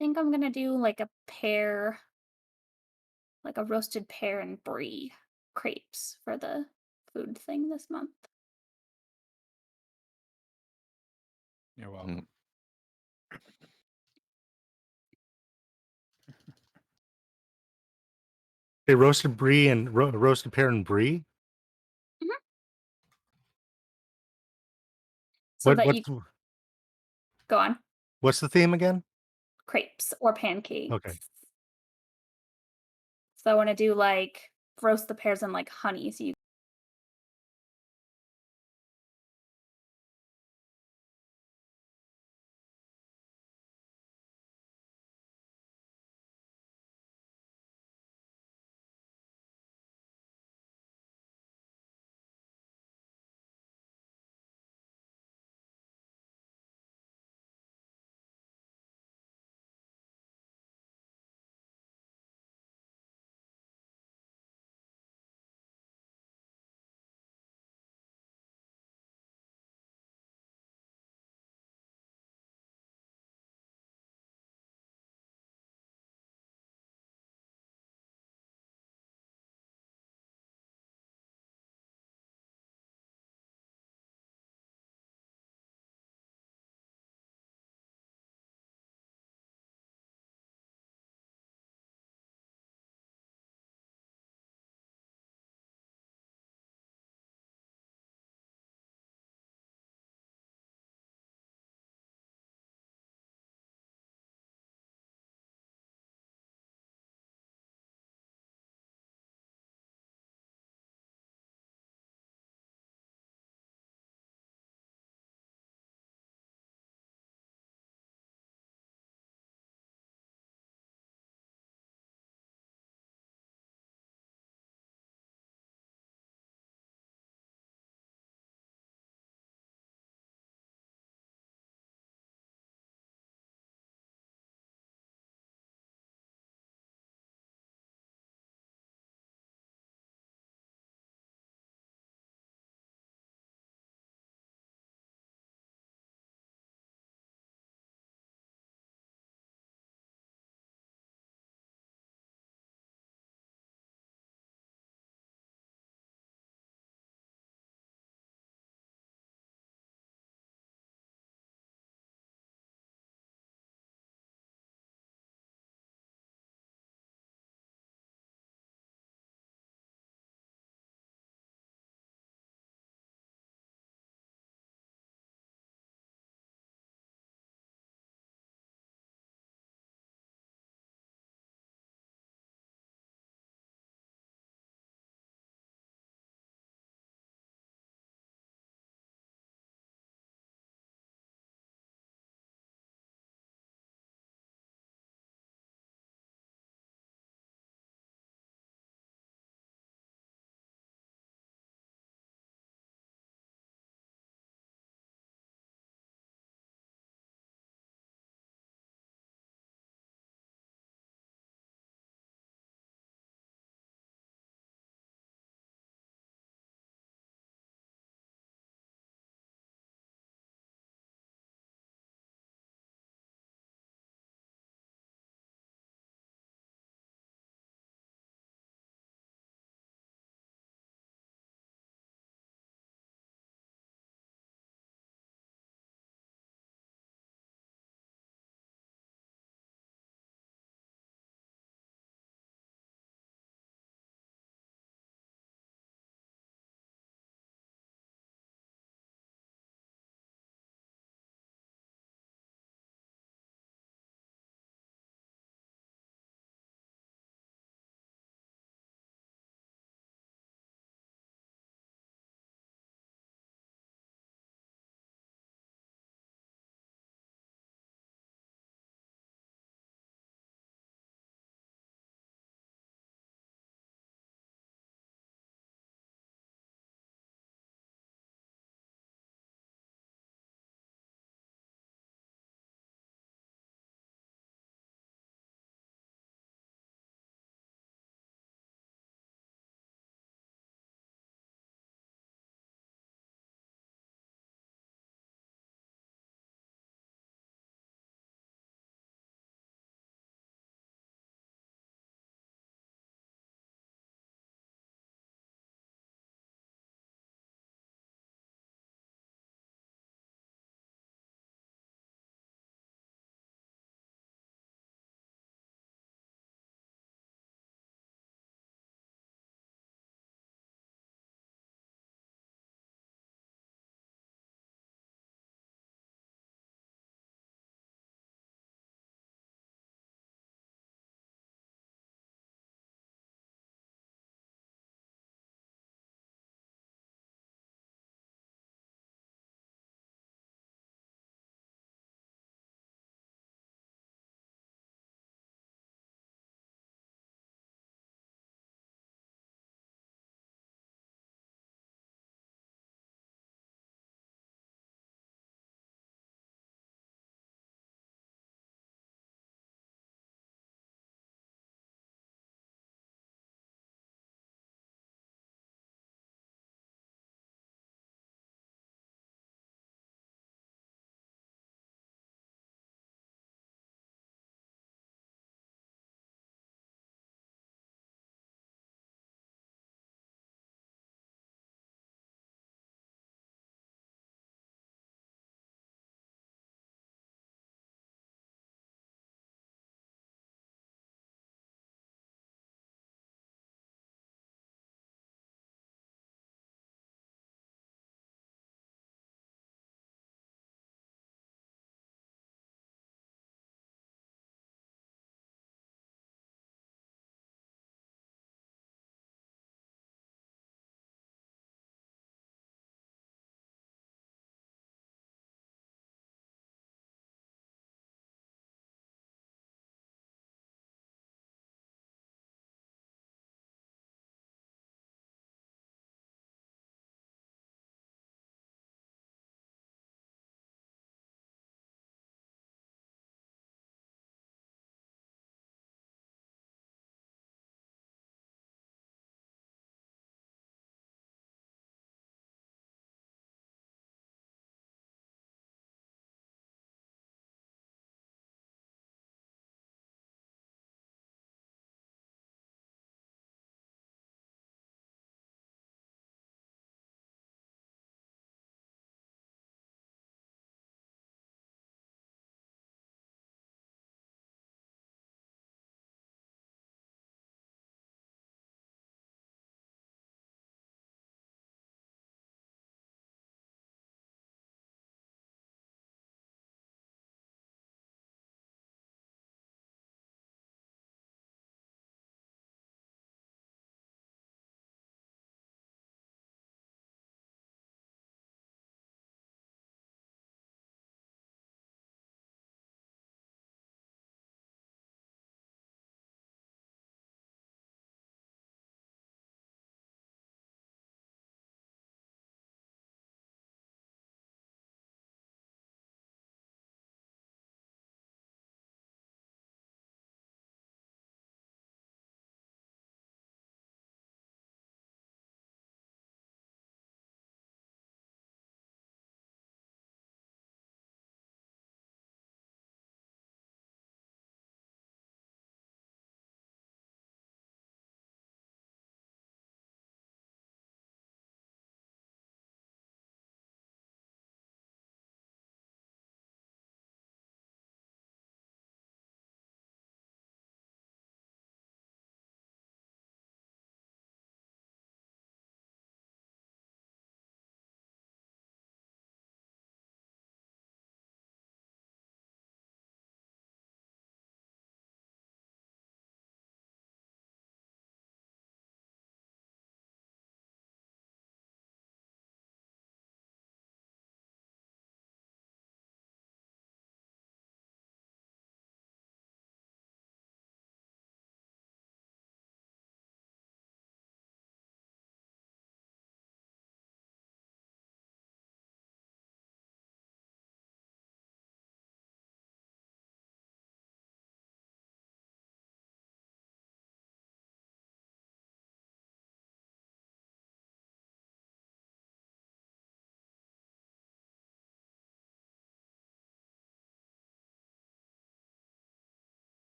think I'm gonna do like a pear, like a roasted pear and brie crepes for the food thing this month. You're Mm. welcome. They roasted brie and roasted pear and brie. Mhm. So What that you what's go on. what's the theme again? Crepes or pancakes. Okay. So I wanna do, like, roast the pears in, like, honey, so you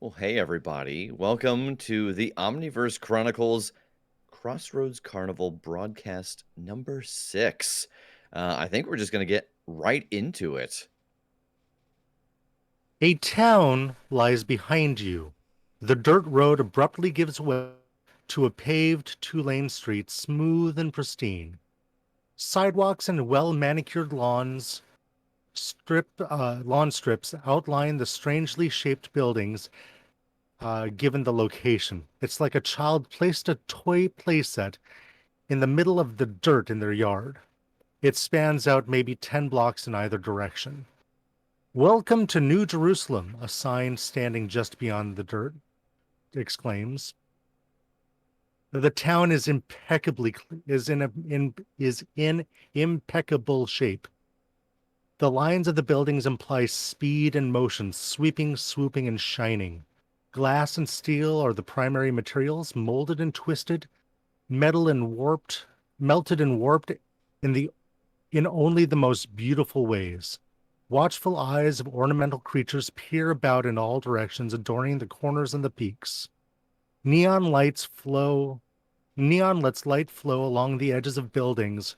Well, hey, everybody. Welcome to the Omniverse Chronicles Crossroads Carnival broadcast number 6. I think we're just going to get right into it. A town lies behind you. The dirt road abruptly gives way to a paved two-lane street, smooth and pristine. Sidewalks and well-manicured lawn strips outline the strangely shaped buildings given the location. It's like a child placed a toy playset in the middle of the dirt in their yard. It spans out maybe 10 blocks in either direction. "Welcome to New Jerusalem," a sign standing just beyond the dirt exclaims. The town is in impeccable shape. The lines of the buildings imply speed and motion, sweeping, swooping, and shining. Glass and steel are the primary materials, molded and twisted, melted and warped in only the most beautiful ways. Watchful eyes of ornamental creatures peer about in all directions, adorning the corners and the peaks. Neon lets light flow along the edges of buildings,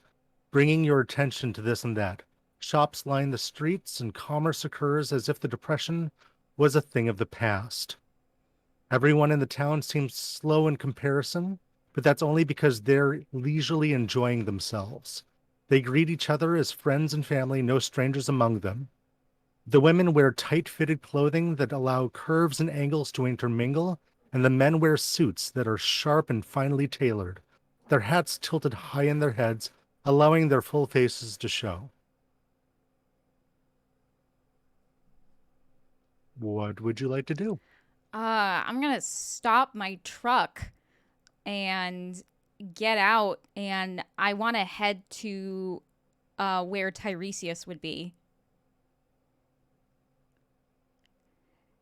bringing your attention to this and that. Shops line the streets, and commerce occurs as if the Depression was a thing of the past. Everyone in the town seems slow in comparison, but that's only because they're leisurely enjoying themselves. They greet each other as friends and family, no strangers among them. The women wear tight-fitted clothing that allow curves and angles to intermingle, and the men wear suits that are sharp and finely tailored, their hats tilted high in their heads, allowing their full faces to show. What would you like to do? I'm gonna stop my truck and get out, and I want to head to where Tiresias would be.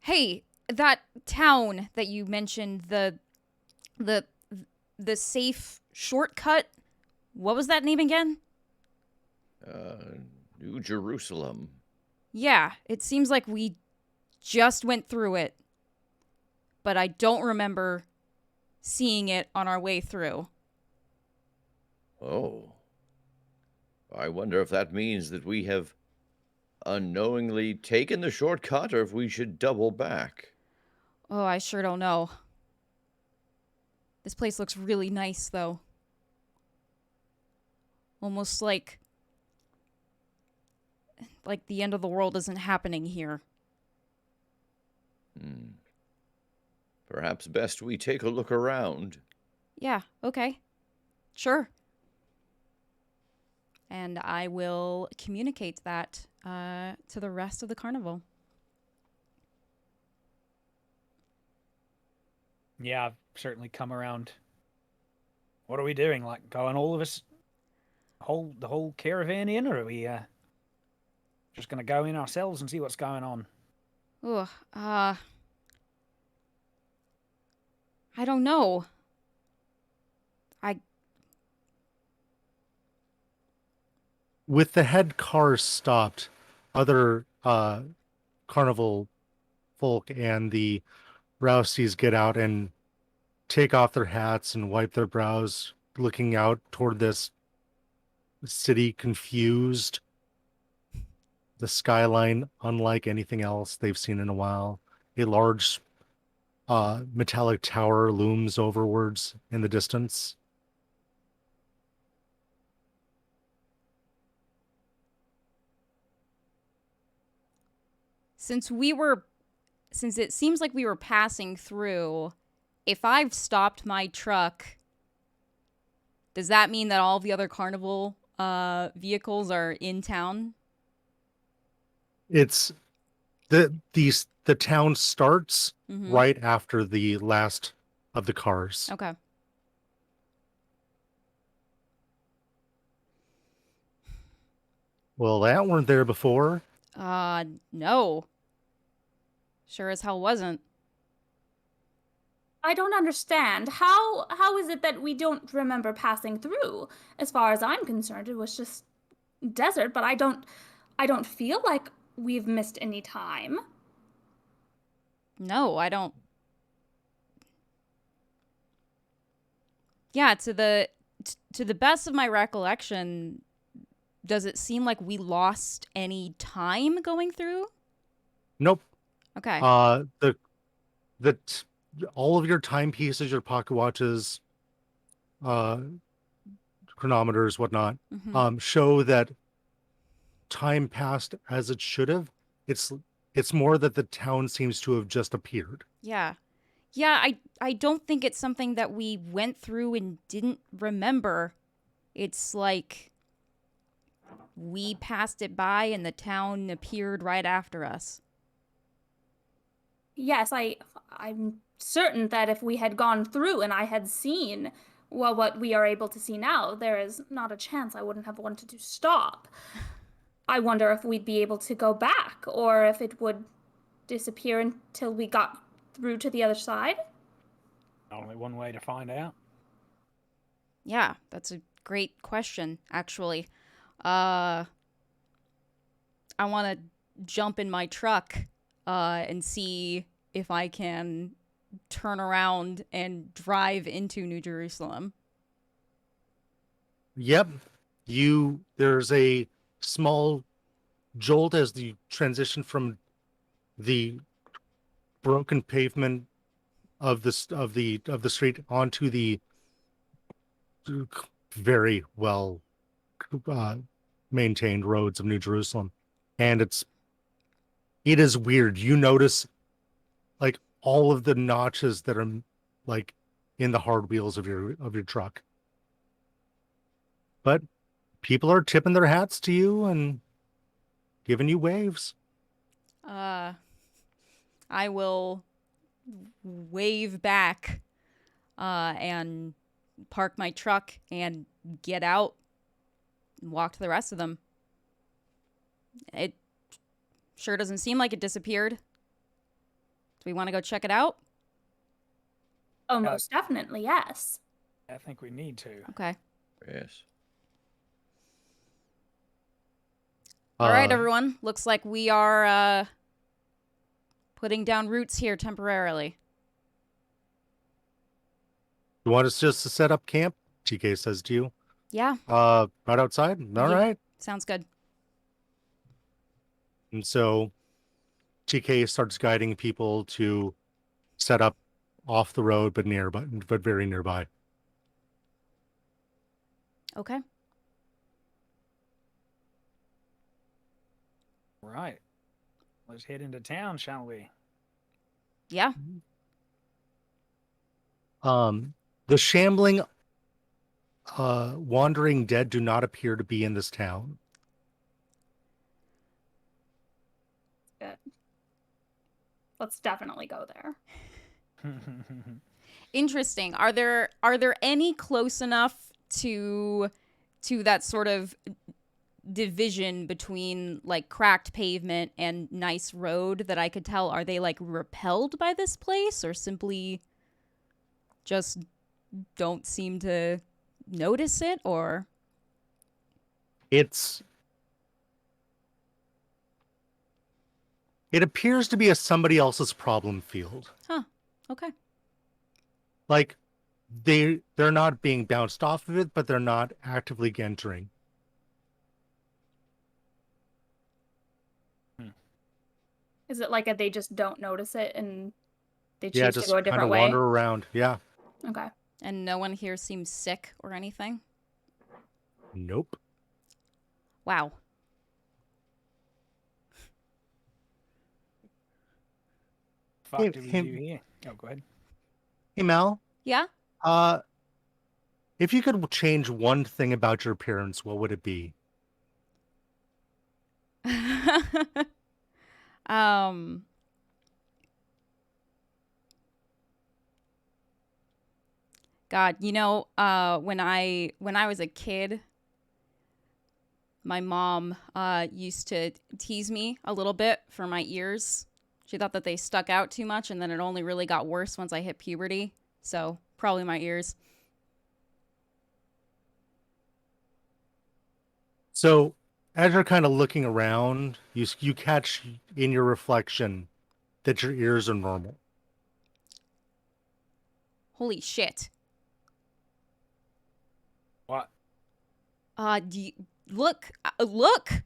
Hey, that town that you mentioned, the safe shortcut. What was that name again? New Jerusalem. Yeah, it seems like we just went through it, but I don't remember seeing it on our way through. Oh. I wonder if that means that we have unknowingly taken the shortcut or if we should double back. Oh, I sure don't know. This place looks really nice, though. Almost like the end of the world isn't happening here. Perhaps best we take a look around. Yeah, okay. Sure. And I will communicate that to the rest of the carnival. Yeah, I've certainly come around. What are we doing? Like going all of us, the whole caravan in, or are we just gonna go in ourselves and see what's going on? Ugh, I don't know. With the head cars stopped, other carnival folk and the Rouseys get out and take off their hats and wipe their brows, looking out toward this city confused. The skyline, unlike anything else they've seen in a while. A large metallic tower looms overwards in the distance. Since it seems like we were passing through, if I've stopped my truck, does that mean that all the other carnival vehicles are in town? It's the town starts right after the last of the cars. Okay. Well, that weren't there before. No. Sure as hell wasn't. I don't understand. How is it that we don't remember passing through? As far as I'm concerned, it was just desert, but I don't feel like we've missed any time. No, I don't. Yeah, to the best of my recollection, does it seem like we lost any time going through? Nope. Okay. All of your timepieces, your pocket watches, chronometers, whatnot, show that time passed as it should have. It's more that the town seems to have just appeared. Yeah. Yeah, I don't think it's something that we went through and didn't remember. It's like we passed it by and the town appeared right after us. Yes, I'm certain that if we had gone through and I had seen what we are able to see now, there is not a chance I wouldn't have wanted to stop. I wonder if we'd be able to go back, or if it would disappear until we got through to the other side. Only one way to find out. Yeah, that's a great question, actually. I want to jump in my truck and see if I can turn around and drive into New Jerusalem. Yep. There's a small jolt as you transition from the broken pavement of the street onto the very well maintained roads of New Jerusalem. And it is weird. You notice like all of the notches that are like in the hard wheels of your truck. But people are tipping their hats to you and giving you waves. I will wave back and park my truck and get out and walk to the rest of them. It sure doesn't seem like it disappeared. Do we want to go check it out? Oh, most definitely, yes. I think we need to. Okay. Yes. All right, everyone. Looks like we are putting down roots here temporarily. You want us just to set up camp? TK says to you. Yeah. Right outside? All right. Sounds good. And so TK starts guiding people to set up off the road, but very nearby. Okay. Right. Let's head into town, shall we? Yeah. The shambling, wandering dead do not appear to be in this town. Good. Let's definitely go there. Interesting. Are there any close enough to that sort of division between like cracked pavement and nice road that I could tell? Are they like repelled by this place or simply just don't seem to notice it? Or It appears to be somebody else's problem field. Huh. Okay. Like they're not being bounced off of it, but they're not actively entering. Is it like they just don't notice it and they Yeah, choose to just go a kind different of way? wander around. Yeah. Okay. And no one here seems sick or anything? Nope. Wow. Fuck did we do here? Oh, go ahead. Hey, Mel. Yeah? If you could change one thing about your appearance, what would it be? God, when I was a kid, my mom used to tease me a little bit for my ears. She thought that they stuck out too much, and then it only really got worse once I hit puberty. So probably my ears. So as you're kind of looking around, you catch in your reflection that your ears are normal. Holy shit. What? Do you look? Look.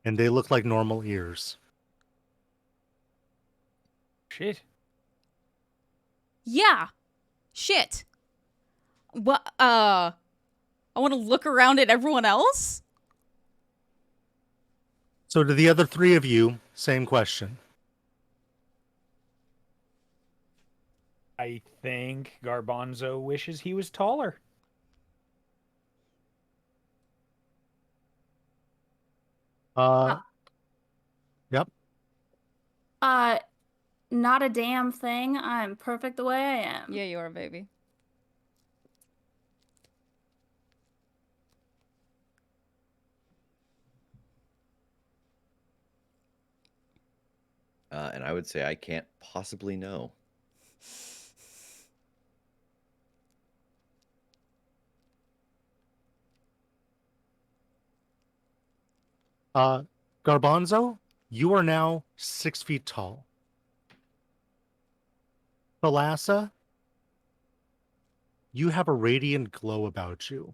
And they look like normal ears. Shit. Yeah. Shit. What? I want to look around at everyone else. So to the other three of you, same question. I think Garbanzo wishes he was taller. Yep. Not a damn thing. I'm perfect the way I am. Yeah, you are, baby. And I would say I can't possibly know. Garbanzo, you are now 6 feet tall. Thalassa, you have a radiant glow about you.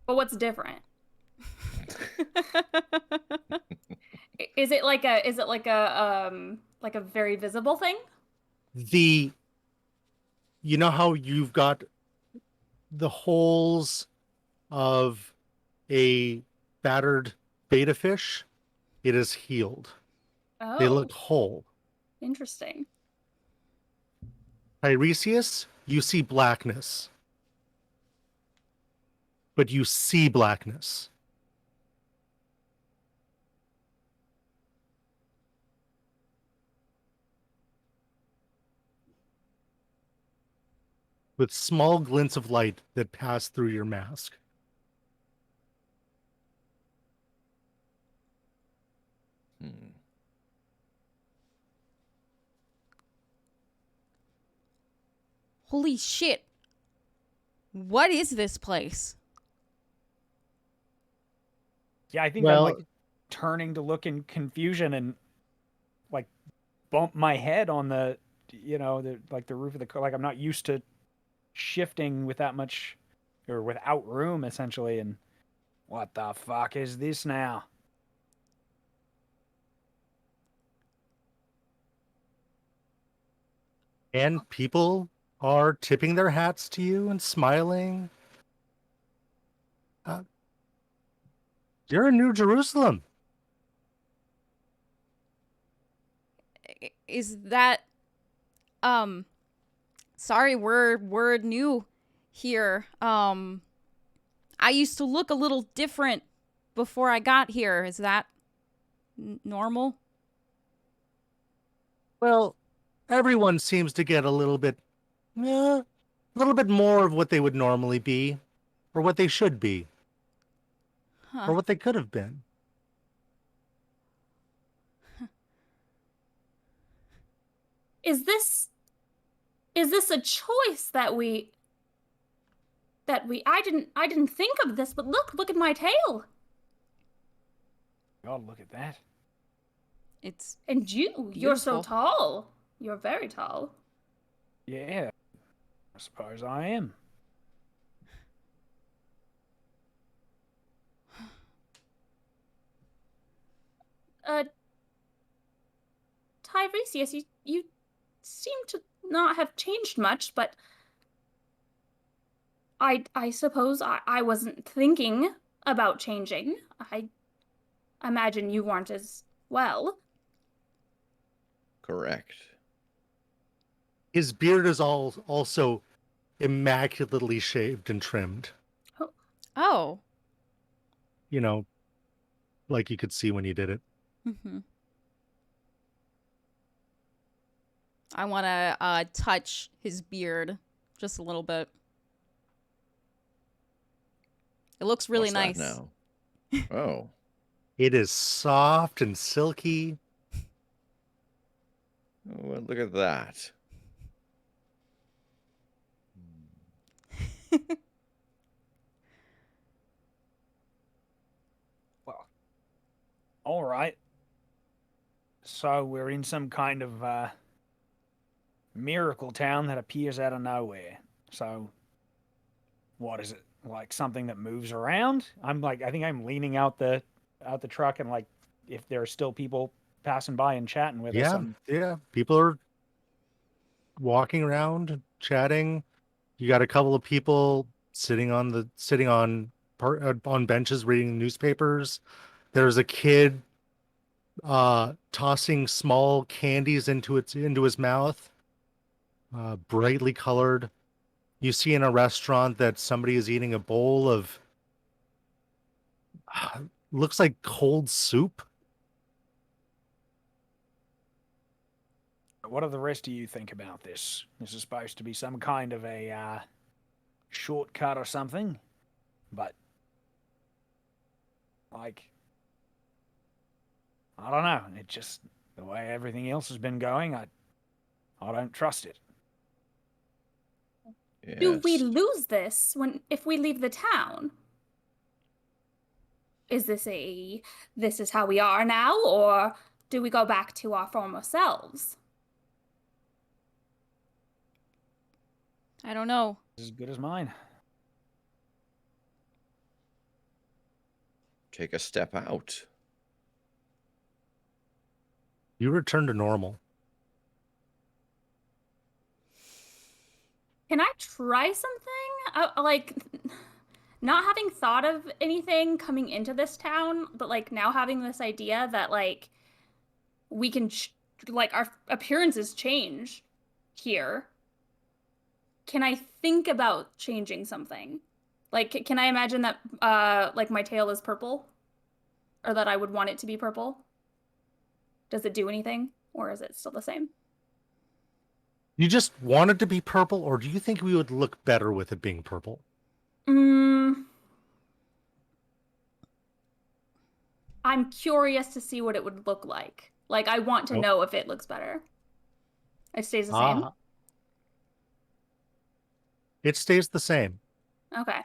But what's different? Is it like a very visible thing? You know how you've got the holes of a battered beta fish? It is healed. Oh, They look whole. interesting. Tiresias, you see blackness. But you see blackness. With small glints of light that pass through your mask. Hmm. Holy shit. What is this place? Yeah, I think Well- I'm like turning to look in confusion and like bump my head on the, the roof of the car. Like I'm not used to shifting with that much or without room essentially. And what the fuck is this now? And people are tipping their hats to you and smiling. You're in New Jerusalem. Is that sorry, we're new here. I used to look a little different before I got here. Is that normal? Well, everyone seems to get a little bit more of what they would normally be, or what they should be, or Huh. what they could have been. Is this a choice that we I didn't think of this, but look at my tail. God, look at that. It's And you're so Beautiful. tall. You're very tall. Yeah, I suppose I am. Tiresias, you seem to not have changed much, but I suppose I wasn't thinking about changing. I imagine you weren't as well. Correct. His beard is also immaculately shaved and trimmed. oh. You know, like you could see when you did it. Mm-hmm. I want to touch his beard just a little bit. It looks really What's that nice. now? Oh. It is soft and silky. Oh, well, look at that. Well, all right. So we're in some kind of miracle town that appears out of nowhere. So what is it? Like something that moves around? I think I'm leaning out the truck, and like if there are still people passing by and chatting with us. Yeah. People are walking around, chatting. You got a couple of people sitting on benches reading newspapers. There's a kid tossing small candies into his mouth, brightly colored. You see in a restaurant that somebody is eating a bowl of looks like cold soup. What do the rest of you think about this? This is supposed to be some kind of a shortcut or something, but like I don't know. It just the way everything else has been going, I don't trust it. Do we Yes. lose this if we leave the town? Is this is how we are now, or do we go back to our former selves? I don't know. As good as mine. Take a step out. You return to normal. Can I try something? Like, not having thought of anything coming into this town, but like now having this idea that like we can like our appearances change here. Can I think about changing something? Like, can I imagine that like my tail is purple, or that I would want it to be purple? Does it do anything, or is it still the same? You just want it to be purple, or do you think we would look better with it being purple? I'm curious to see what it would look like. Like, I want to know if it looks better. It stays the same? It stays the same. Okay.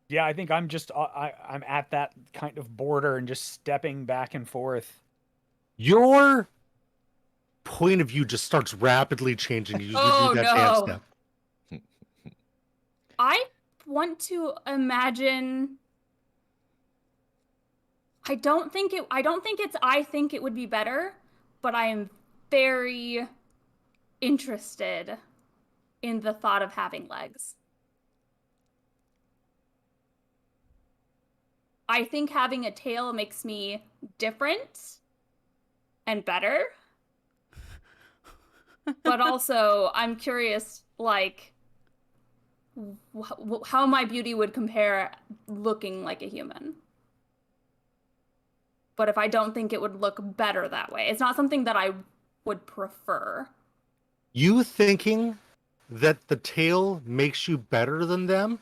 Yeah, I think I'm just I'm at that kind of border and just stepping back and forth. Your point of view just starts rapidly changing. You do that dance step. I want to imagine. I think it would be better, but I am very interested in the thought of having legs. I think having a tail makes me different and better. But also, I'm curious, like, how my beauty would compare looking like a human. But if I don't think it would look better that way, it's not something that I would prefer. You thinking that the tail makes you better than them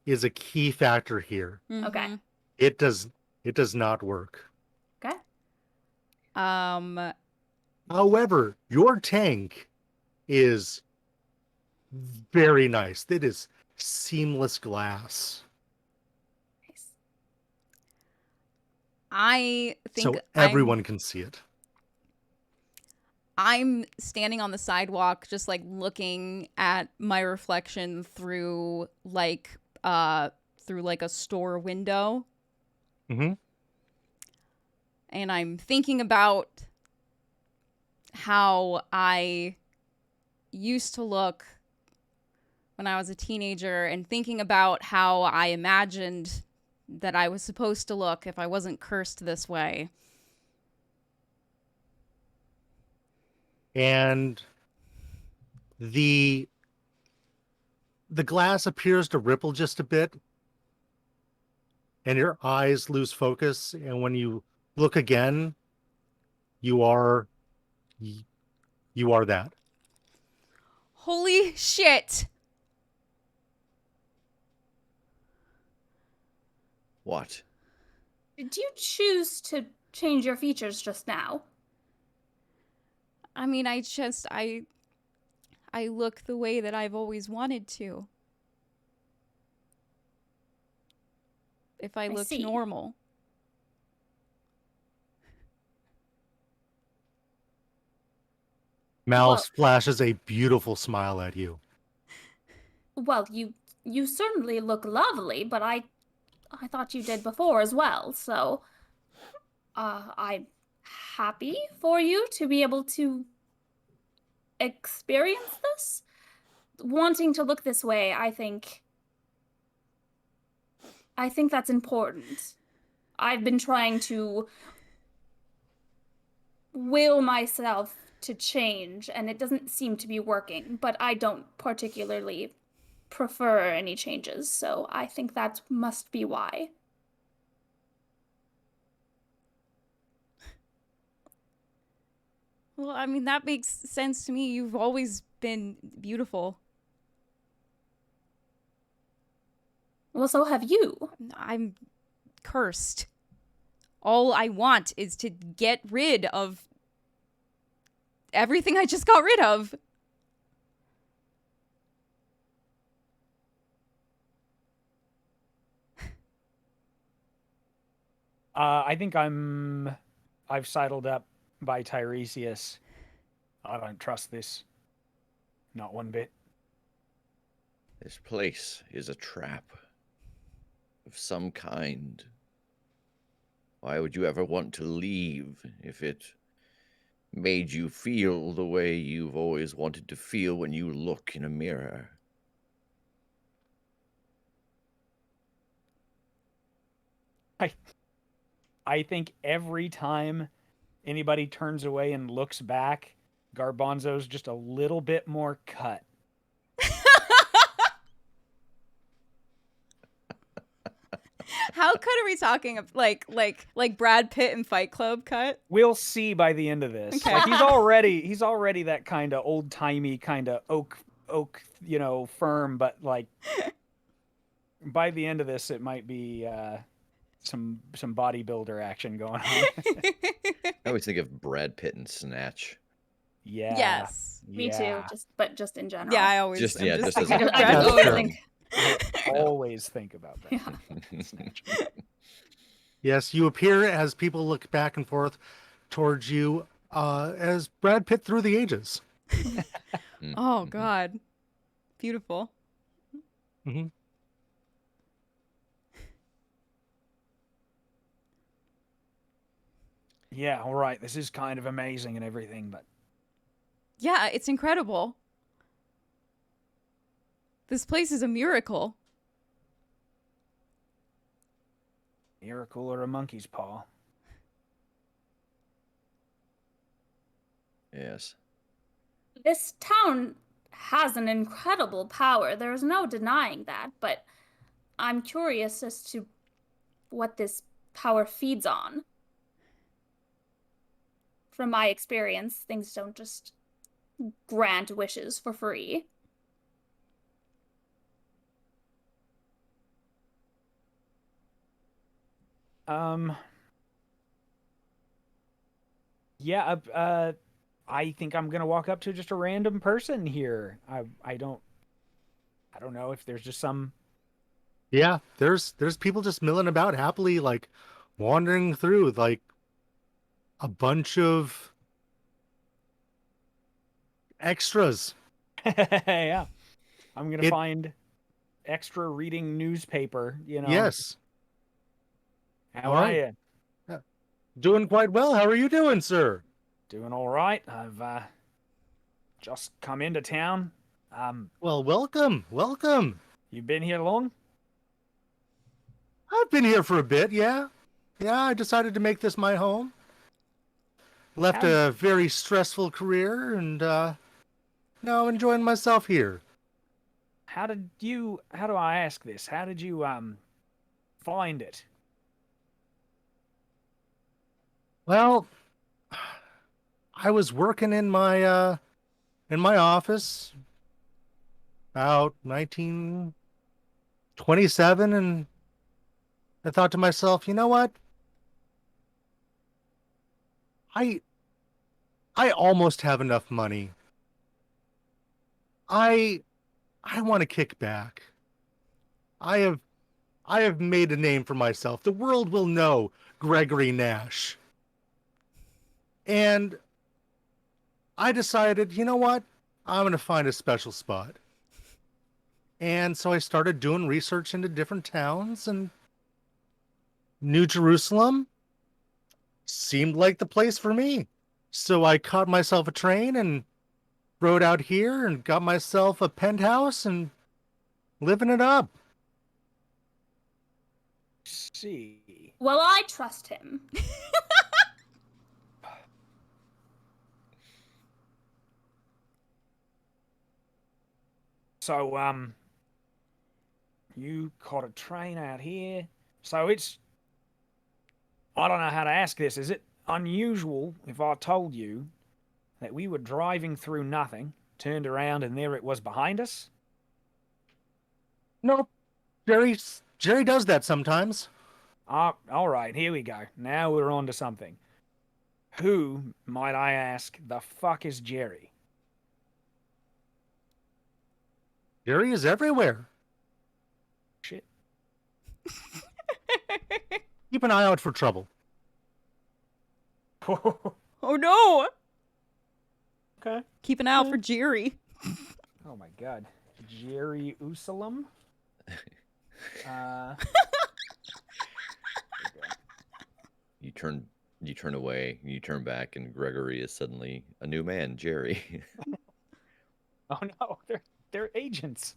is a key factor here. Mm-hmm. Okay. It does not work. Okay. However, your tank is very nice. It is seamless glass. Nice. I think so everyone can see it. I'm standing on the sidewalk just like looking at my reflection through like a store window. Mm-hmm. And I'm thinking about how I used to look when I was a teenager, and thinking about how I imagined that I was supposed to look if I wasn't cursed this way. And the glass appears to ripple just a bit, and your eyes lose focus, and when you look again, you are that. Holy shit! What? Did you choose to change your features just now? I mean, I look the way that I've always wanted to. if I looked see. normal. Mal Well- flashes a beautiful smile at you. Well, you certainly look lovely, but I thought you did before as well. So, I'm happy for you to be able to experience this. Wanting to look this way, I think that's important. I've been trying to will myself to change, and it doesn't seem to be working, but I don't particularly prefer any changes, so I think that must be why. Well, I mean, that makes sense to me. You've always been beautiful. Well, so have you. I'm cursed. All I want is to get rid of everything I just got rid of. I think I've sidled up by Tiresias. I don't trust this. Not one bit. This place is a trap of some kind. Why would you ever want to leave if it made you feel the way you've always wanted to feel when you look in a mirror? I think every time anybody turns away and looks back, Garbanzo's just a little bit more cut. How cut are we talking? Like Brad Pitt in Fight Club cut? We'll see by the end of this. Okay. Like he's already that kind of old timey kind of oak, firm, but like by the end of this, it might be some bodybuilder action going on. I always think of Brad Pitt and Snatch. Yeah. Yes. Me too, just in general. Yeah, I always Just I'm yeah, just as I a just That's always true. think, I always think about that. yeah. Yes, you appear as people look back and forth towards you as Brad Pitt through the ages. Oh God. Beautiful. Hmm. Yeah, all right. This is kind of amazing and everything, but Yeah, it's incredible. This place is a miracle. miracle or a monkey's paw. Yes. This town has an incredible power. There's no denying that, but I'm curious as to what this power feeds on. From my experience, things don't just grant wishes for free. Yeah, I think I'm gonna walk up to just a random person here. I don't know if there's just some. Yeah, there's people just milling about happily, like wandering through, like a bunch of extras. Yeah, I'm gonna It- find extra reading newspaper. Yes, How all are right. you? Doing quite well. How are you doing, sir? Doing all right. I've just come into town. Well, welcome. You been here long? I've been here for a bit, yeah. Yeah, I decided to make this my home. Left How's- a very stressful career and now I'm enjoying myself here. How do I ask this? How did you find it? Well, I was working in my office about 1927 and I thought to myself, you know what? I almost have enough money. I want to kick back. I have I have made a name for myself. The world will know Gregory Nash. And I decided, you know what? I'm going to find a special spot. And so I started doing research into different towns, and New Jerusalem seemed like the place for me. So I caught myself a train and rode out here and got myself a penthouse and living it up. See. Well, I trust him. So, you caught a train out here. So it's, I don't know how to ask this. Is it unusual if I told you that we were driving through nothing, turned around, and there it was behind us? Nope. Jerry does that sometimes. All right, here we go. Now we're on to something. Who, might I ask, the fuck is Jerry? Jerry is everywhere. Shit. Keep an eye out for trouble. Oh no! Okay. Keep an eye out for Jerry. Oh my god. Jerry Usalam? You turn away, you turn back, and Gregory is suddenly a new man, Jerry. Oh no, they're agents.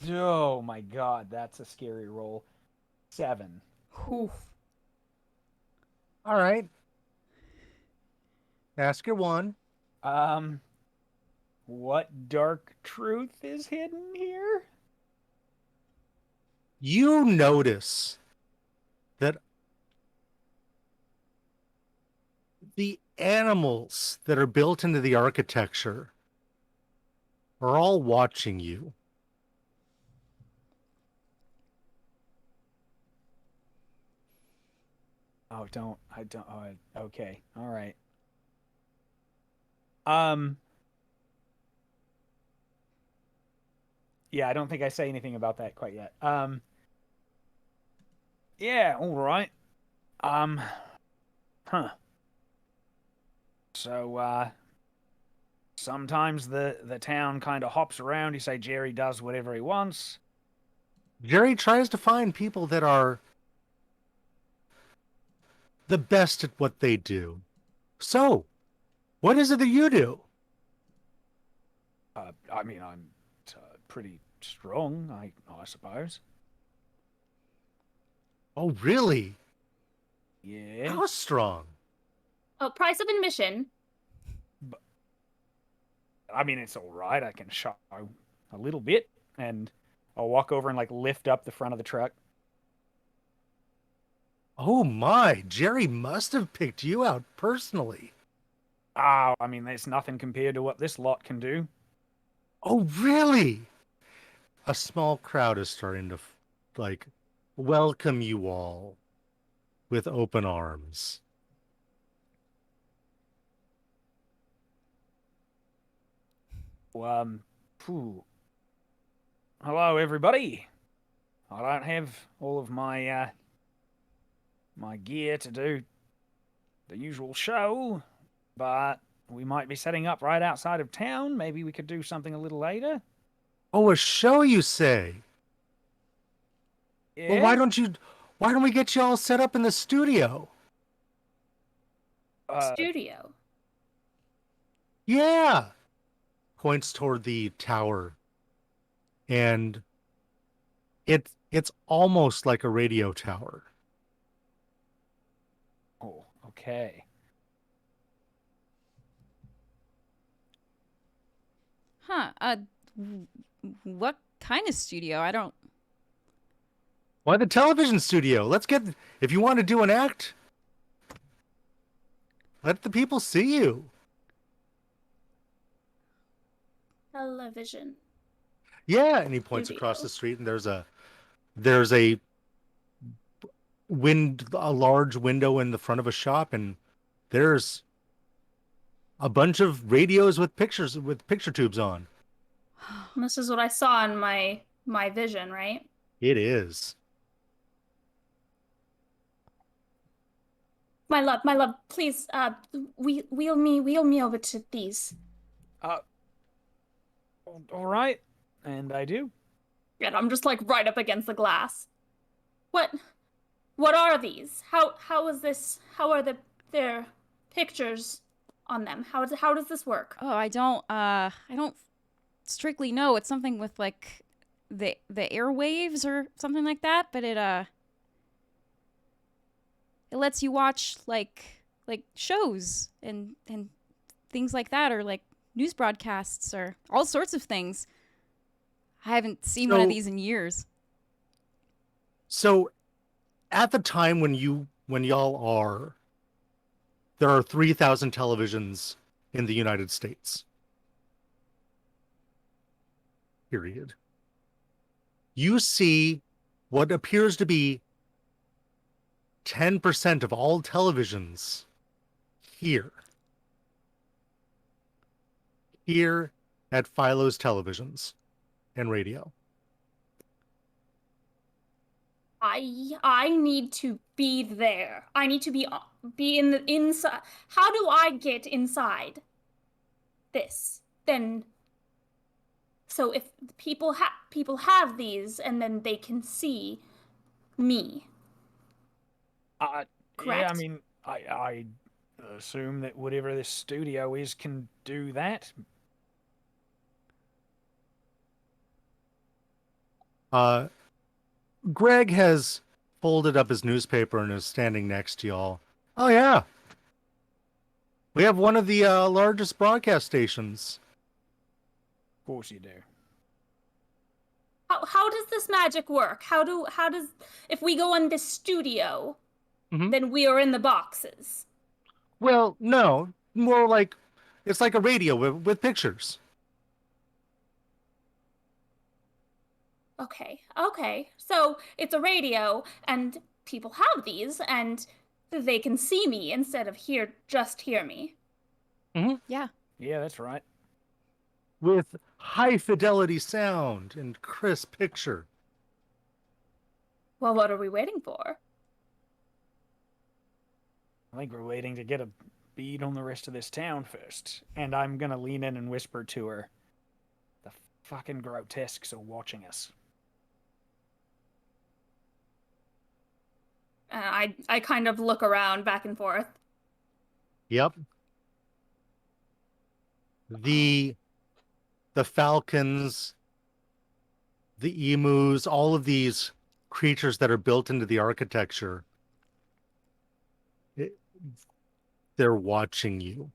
Oh my god, that's a scary roll. 7. Oof. All right. Ask your one. What dark truth is hidden here? You notice that the animals that are built into the architecture are all watching you. Oh, okay. All right. Yeah, I don't think I say anything about that quite yet. Yeah, all right. Huh. So, sometimes the town kind of hops around. You say Jerry does whatever he wants. Jerry tries to find people that are the best at what they do. So, what is it that you do? I mean, I'm pretty strong, I suppose. Oh, really? Yeah. How strong? Oh, price of admission. I mean, it's all right. I can show a little bit, and I'll walk over and like lift up the front of the truck. Oh my, Jerry must have picked you out personally. Oh, I mean, there's nothing compared to what this lot can do. Oh, really? A small crowd is starting to, welcome you all with open arms. Phew. Hello, everybody. I don't have all of my my gear to do the usual show, but we might be setting up right outside of town. Maybe we could do something a little later. Oh, a show, you say? Yeah. Well, why don't we get you all set up in the studio? Studio. Yeah. Points toward the tower. And it's almost like a radio tower. Oh, okay. Huh. What kind of studio? I don't. Why the television studio? If you want to do an act, let the people see you. Television. Yeah, and he points Studio. across the street, and there's a large window in the front of a shop, and there's a bunch of radios with picture tubes on. This is what I saw in my my vision, right? It is. My love, please, wheel me over to these. Uh, all right, and I do. And I'm just like right up against the glass. What, what are these? How is this? How are their pictures on them? How does this work? Oh, I don't strictly know. It's something with like the airwaves or something like that, but it lets you watch like shows and things like that, or like news broadcasts or all sorts of things. I haven't seen one of these in years. So at the time when y'all are, there are 3,000 televisions in the United States. Period. You see what appears to be 10% of all televisions here. Here at Philo's Televisions and Radio. I need to be there. I need to be in the inside. How do I get inside this? Then so if people have these and then they can see me. Yeah, Correct? I mean, I assume that whatever this studio is can do that. Greg has folded up his newspaper and is standing next to y'all. Oh, yeah. We have one of the largest broadcast stations. Of course you do. How does this magic work? How does if we go in this studio, then we are in the boxes? Well, no. More like, it's like a radio with pictures. Okay. So it's a radio, and people have these, and they can see me instead of just hear me. Yeah. Yeah, that's right. With high fidelity sound and crisp picture. Well, what are we waiting for? I think we're waiting to get a bead on the rest of this town first. And I'm gonna lean in and whisper to her, the fucking grotesques are watching us. I kind of look around back and forth. Yep. The falcons, the emus, all of these creatures that are built into the architecture, they're watching you.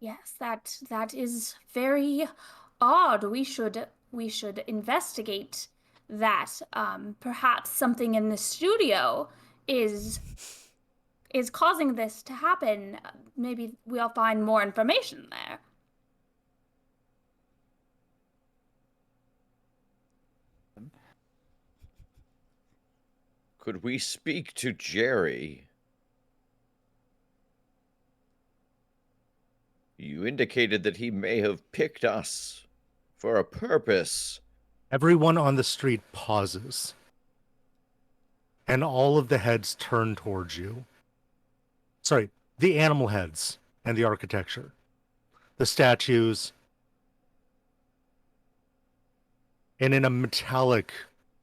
Yes, that is very odd. We should investigate that. Perhaps something in the studio is causing this to happen. Maybe we'll find more information there. Could we speak to Jerry? You indicated that he may have picked us for a purpose. Everyone on the street pauses, and all of the heads turn towards you. Sorry, the animal heads and the architecture, the statues, and in a metallic,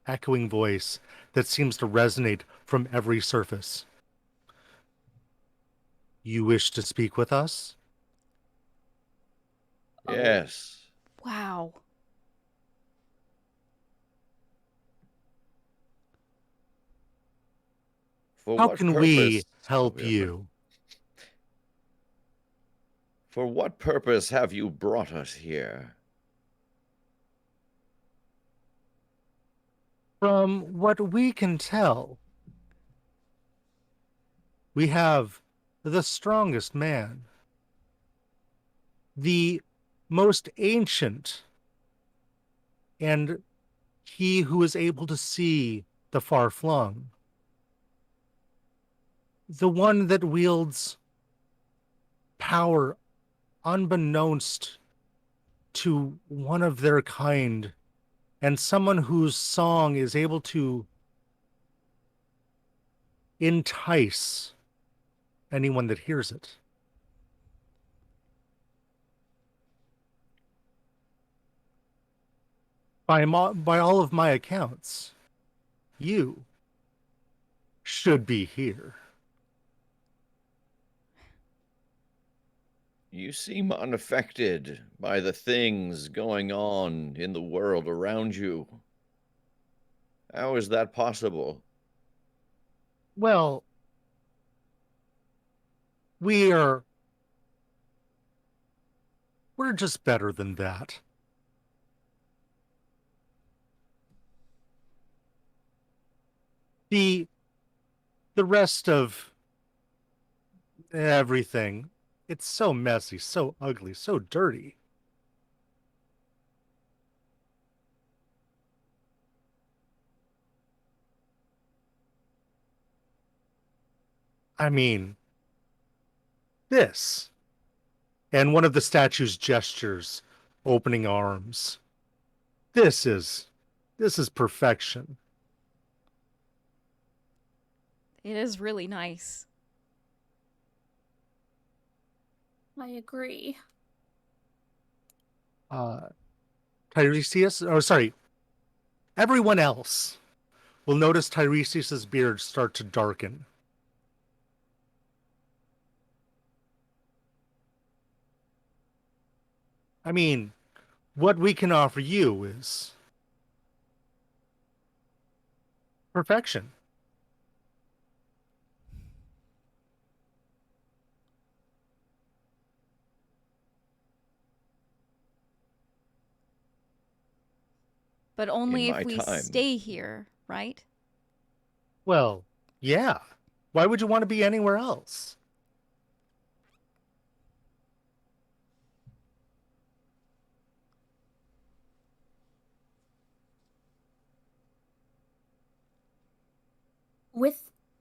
echoing voice that seems to resonate from every surface. You wish to speak with us? Yes. Wow. For How what can purpose? we help you? For what purpose have you brought us here? From what we can tell, we have the strongest man, the most ancient, and he who is able to see the far-flung, the one that wields power unbeknownst to one of their kind and someone whose song is able to entice anyone that hears it. By all of my accounts, you should be here. You seem unaffected by the things going on in the world around you. How is that possible? Well, we're just better than that. The rest of everything, it's so messy, so ugly, so dirty. I mean, this. And one of the statue's gestures, opening arms. This is perfection. It is really nice. I agree. Tiresias, oh sorry, everyone else will notice Tiresias's beard start to darken. I mean, what we can offer you is perfection. But only In if my we time. stay here, right? Well, yeah. Why would you want to be anywhere else?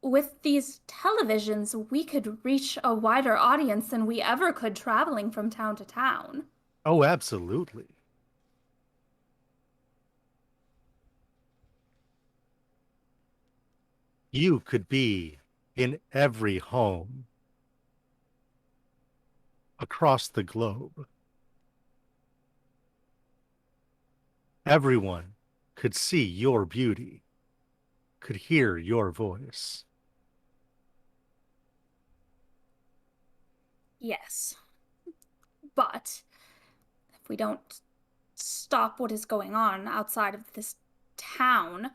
With these televisions, we could reach a wider audience than we ever could traveling from town to town. Oh, absolutely. You could be in every home across the globe. Everyone could see your beauty, could hear your voice. Yes. But if we don't stop what is going on outside of this town,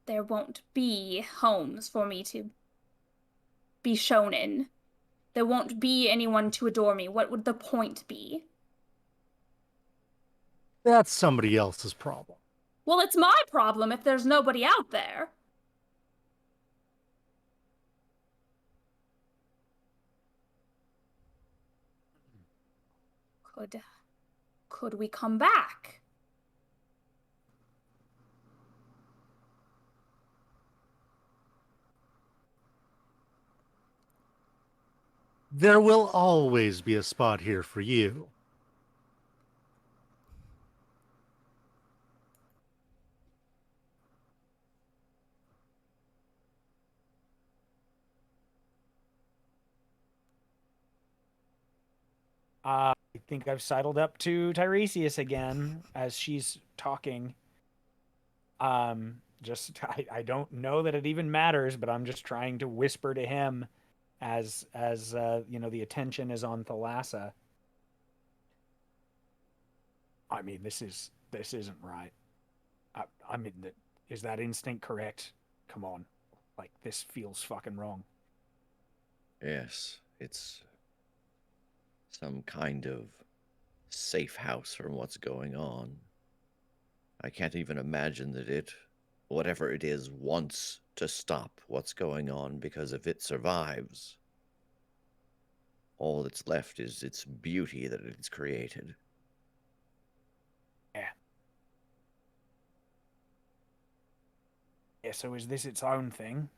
there won't be homes for me to be shown in. There won't be anyone to adore me. What would the point be? That's somebody else's problem. Well, it's my problem if there's nobody out there. Could we come back? There will always be a spot here for you. I think I've sidled up to Tiresias again as she's talking. I don't know that it even matters, but I'm just trying to whisper to him as the attention is on Thalassa. I mean, this isn't right. I mean, is that instinct correct? Come on, like this feels fucking wrong. Yes, it's some kind of safe house from what's going on. I can't even imagine that whatever it is, wants to stop what's going on, because if it survives, all that's left is its beauty that it's created. Yeah. Yeah, so is this its own thing?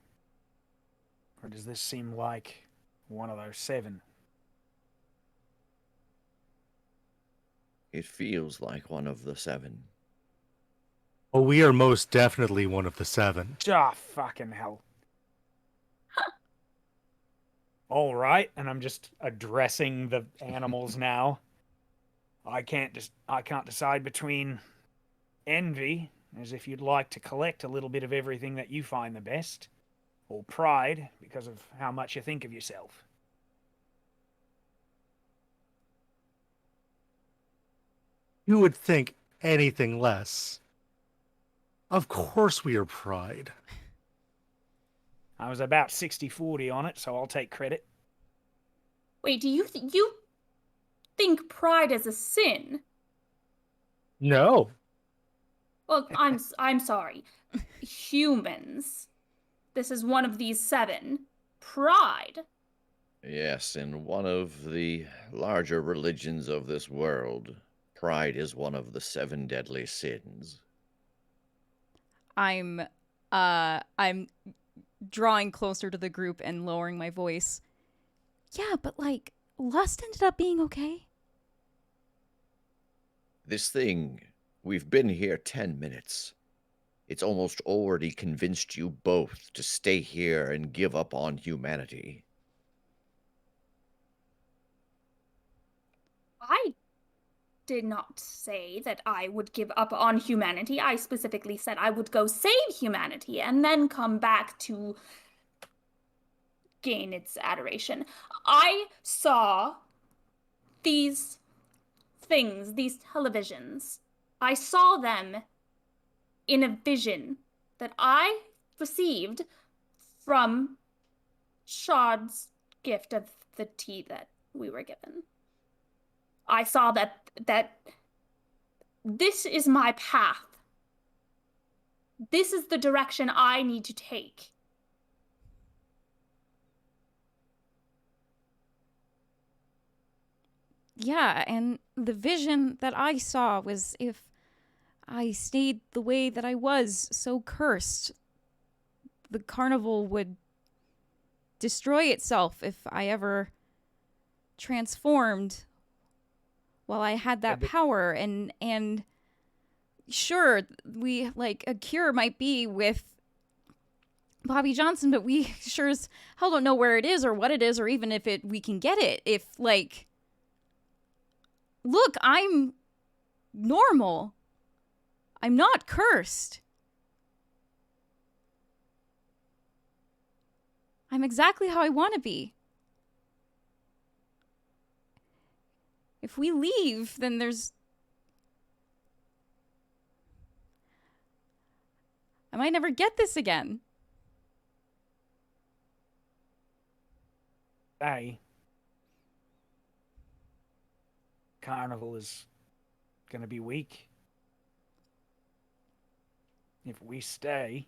Or does this seem like one of those seven? It feels like one of the 7. Oh, we are most definitely one of the 7. Ah, fucking hell. All right, and I'm just addressing the animals now. I can't decide between envy, as if you'd like to collect a little bit of everything that you find the best, or pride, because of how much you think of yourself. You would think anything less. Of course we are pride. I was about 60-40 on it, so I'll take credit. Wait, do you think pride is a sin? No. Well, I'm sorry. Humans. This is one of these 7. Pride. Yes, in one of the larger religions of this world, pride is one of the 7 deadly sins. I'm drawing closer to the group and lowering my voice. Yeah, but like lust ended up being okay. This thing, we've been here 10 minutes. It's almost already convinced you both to stay here and give up on humanity. I did not say that I would give up on humanity. I specifically said I would go save humanity and then come back to gain its adoration. I saw these things, these televisions. I saw them in a vision that I received from Shad's gift of the tea that we were given. I saw that this is my path. This is the direction I need to take. Yeah, and the vision that I saw was if I stayed the way that I was, so cursed, the carnival would destroy itself if I ever transformed while I had that power. And sure, we like a cure might be with Bobby Johnson, but we sure as hell don't know where it is or what it is or even if we can get it. If like, look, I'm normal. I'm not cursed. I'm exactly how I want to be. If we leave, then there's... I might never get this again. Hey. Carnival is going to be weak. If we stay,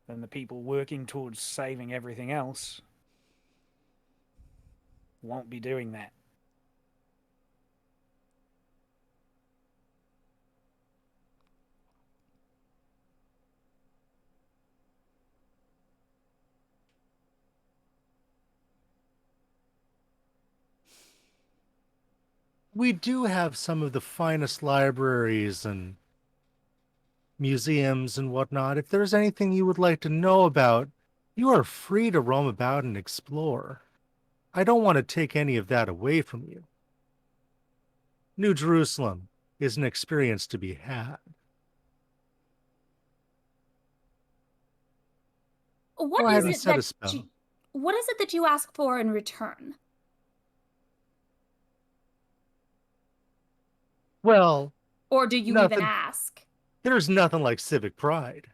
then the people working towards saving everything else won't be doing that. We do have some of the finest libraries and museums and whatnot. If there's anything you would like to know about, you are free to roam about and explore. I don't want to take any of that away from you. New Jerusalem is an experience to be had. What Go ahead is and it set a that spell. what is it that you ask for in return? Well, Or do you even ask? there's nothing like civic pride.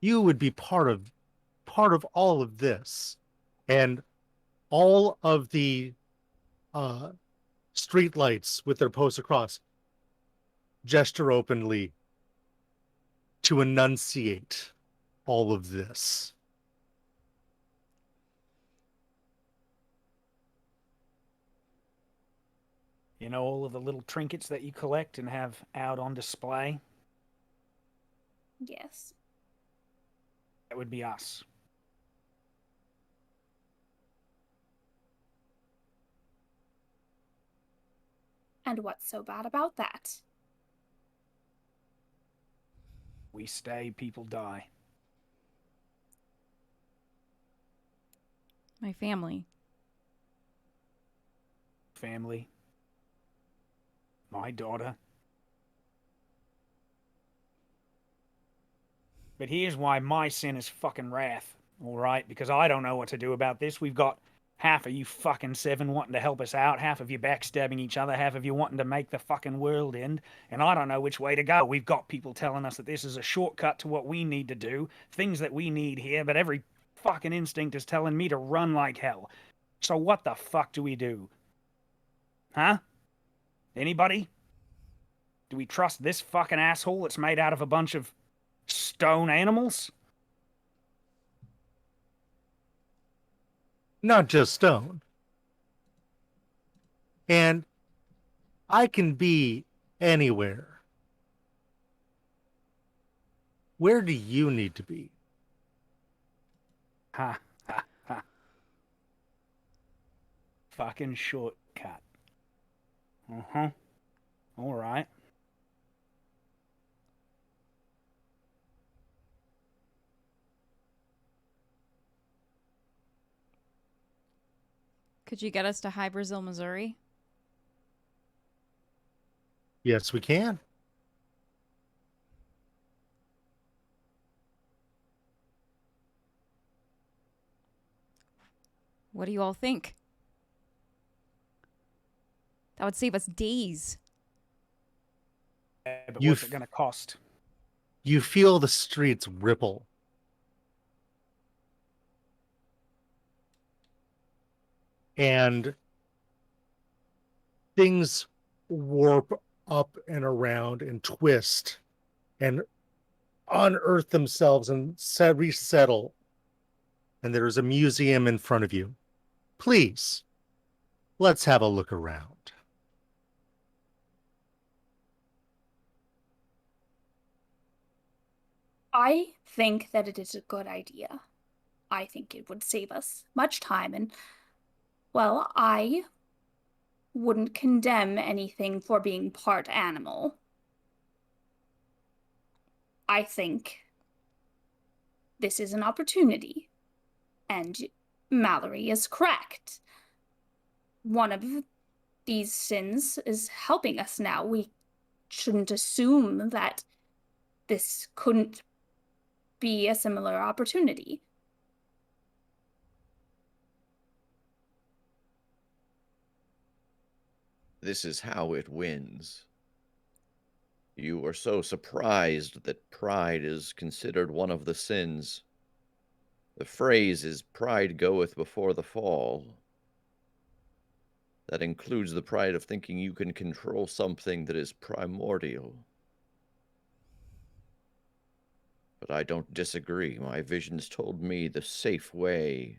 You would be part of all of this, and all of the street lights with their posts across gesture openly to enunciate all of this. You know, all of the little trinkets that you collect and have out on display? Yes. That would be us. And what's so bad about that? We stay, people die. My family. Family. My daughter. But here's why my sin is fucking wrath, alright? Because I don't know what to do about this. We've got half of you fucking 7 wanting to help us out, half of you backstabbing each other, half of you wanting to make the fucking world end, and I don't know which way to go. We've got people telling us that this is a shortcut to what we need to do, things that we need here, but every fucking instinct is telling me to run like hell. So what the fuck do we do? Huh? Anybody? Do we trust this fucking asshole that's made out of a bunch of stone animals? Not just stone. And I can be anywhere. Where do you need to be? Ha, ha, ha. Fucking shortcut. Uh-huh. Alright. Could you get us to High Brazil, Missouri? Yes, we can. What do you all think? That would save us days. Yeah, but You what's f- it gonna cost? You feel the streets ripple. And things warp up and around and twist and unearth themselves and resettle. And there's a museum in front of you. Please, let's have a look around. I think that it is a good idea. I think it would save us much time and, well, I wouldn't condemn anything for being part animal. I think this is an opportunity. And Mallory is correct. One of these sins is helping us now. We shouldn't assume that this couldn't be a similar opportunity. This is how it wins. You are so surprised that pride is considered one of the sins. The phrase is pride goeth before the fall. That includes the pride of thinking you can control something that is primordial. But I don't disagree. My visions told me the safe way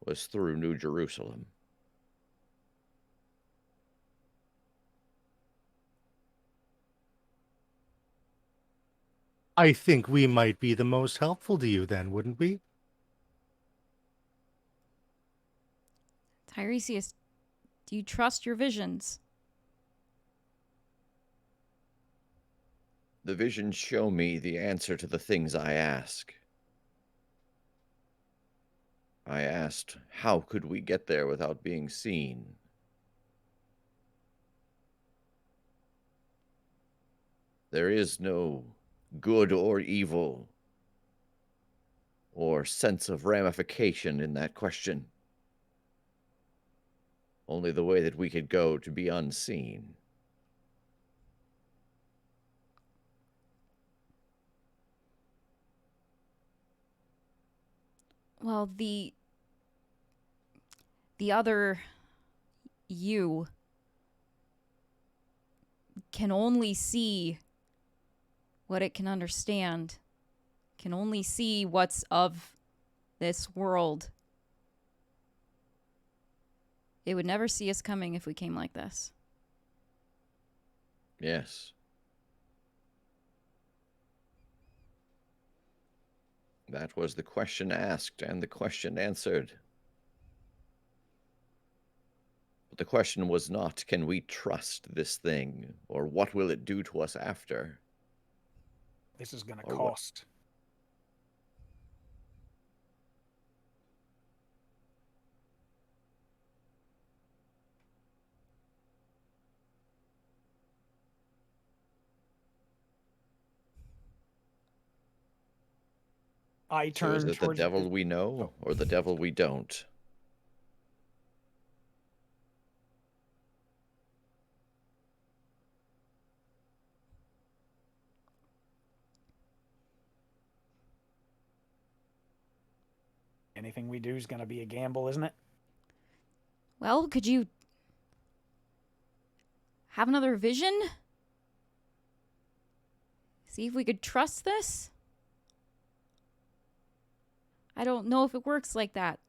was through New Jerusalem. I think we might be the most helpful to you then, wouldn't we? Tiresias, do you trust your visions? The visions show me the answer to the things I ask. I asked, how could we get there without being seen? There is no good or evil or sense of ramification in that question. Only the way that we could go to be unseen. Well, the other you can only see what it can understand, can only see what's of this world. It would never see us coming if we came like this. Yes. That was the question asked and the question answered. But the question was not, can we trust this thing, or what will it do to us after? This is going to Or what- cost. I So is turn it the towards devil we know, Oh. or the devil we don't? Anything we do is going to be a gamble, isn't it? Well, could you have another vision? See if we could trust this? I don't know if it works like that.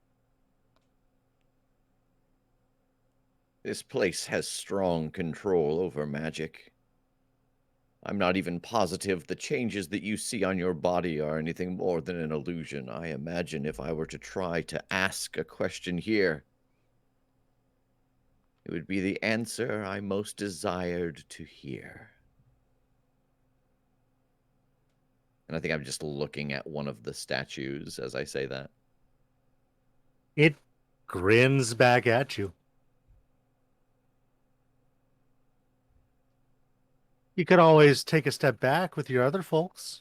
This place has strong control over magic. I'm not even positive the changes that you see on your body are anything more than an illusion. I imagine if I were to try to ask a question here, it would be the answer I most desired to hear. And I think I'm just looking at one of the statues as I say that. It grins back at you. You could always take a step back with your other folks.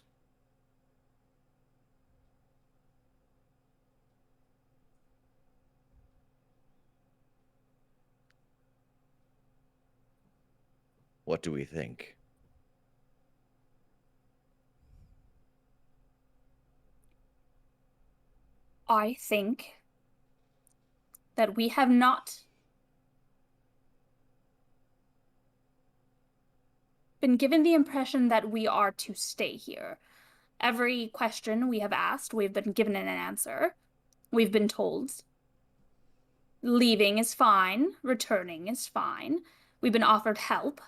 What do we think? I think that we have not been given the impression that we are to stay here. Every question we have asked, we've been given an answer. We've been told leaving is fine, returning is fine. We've been offered help.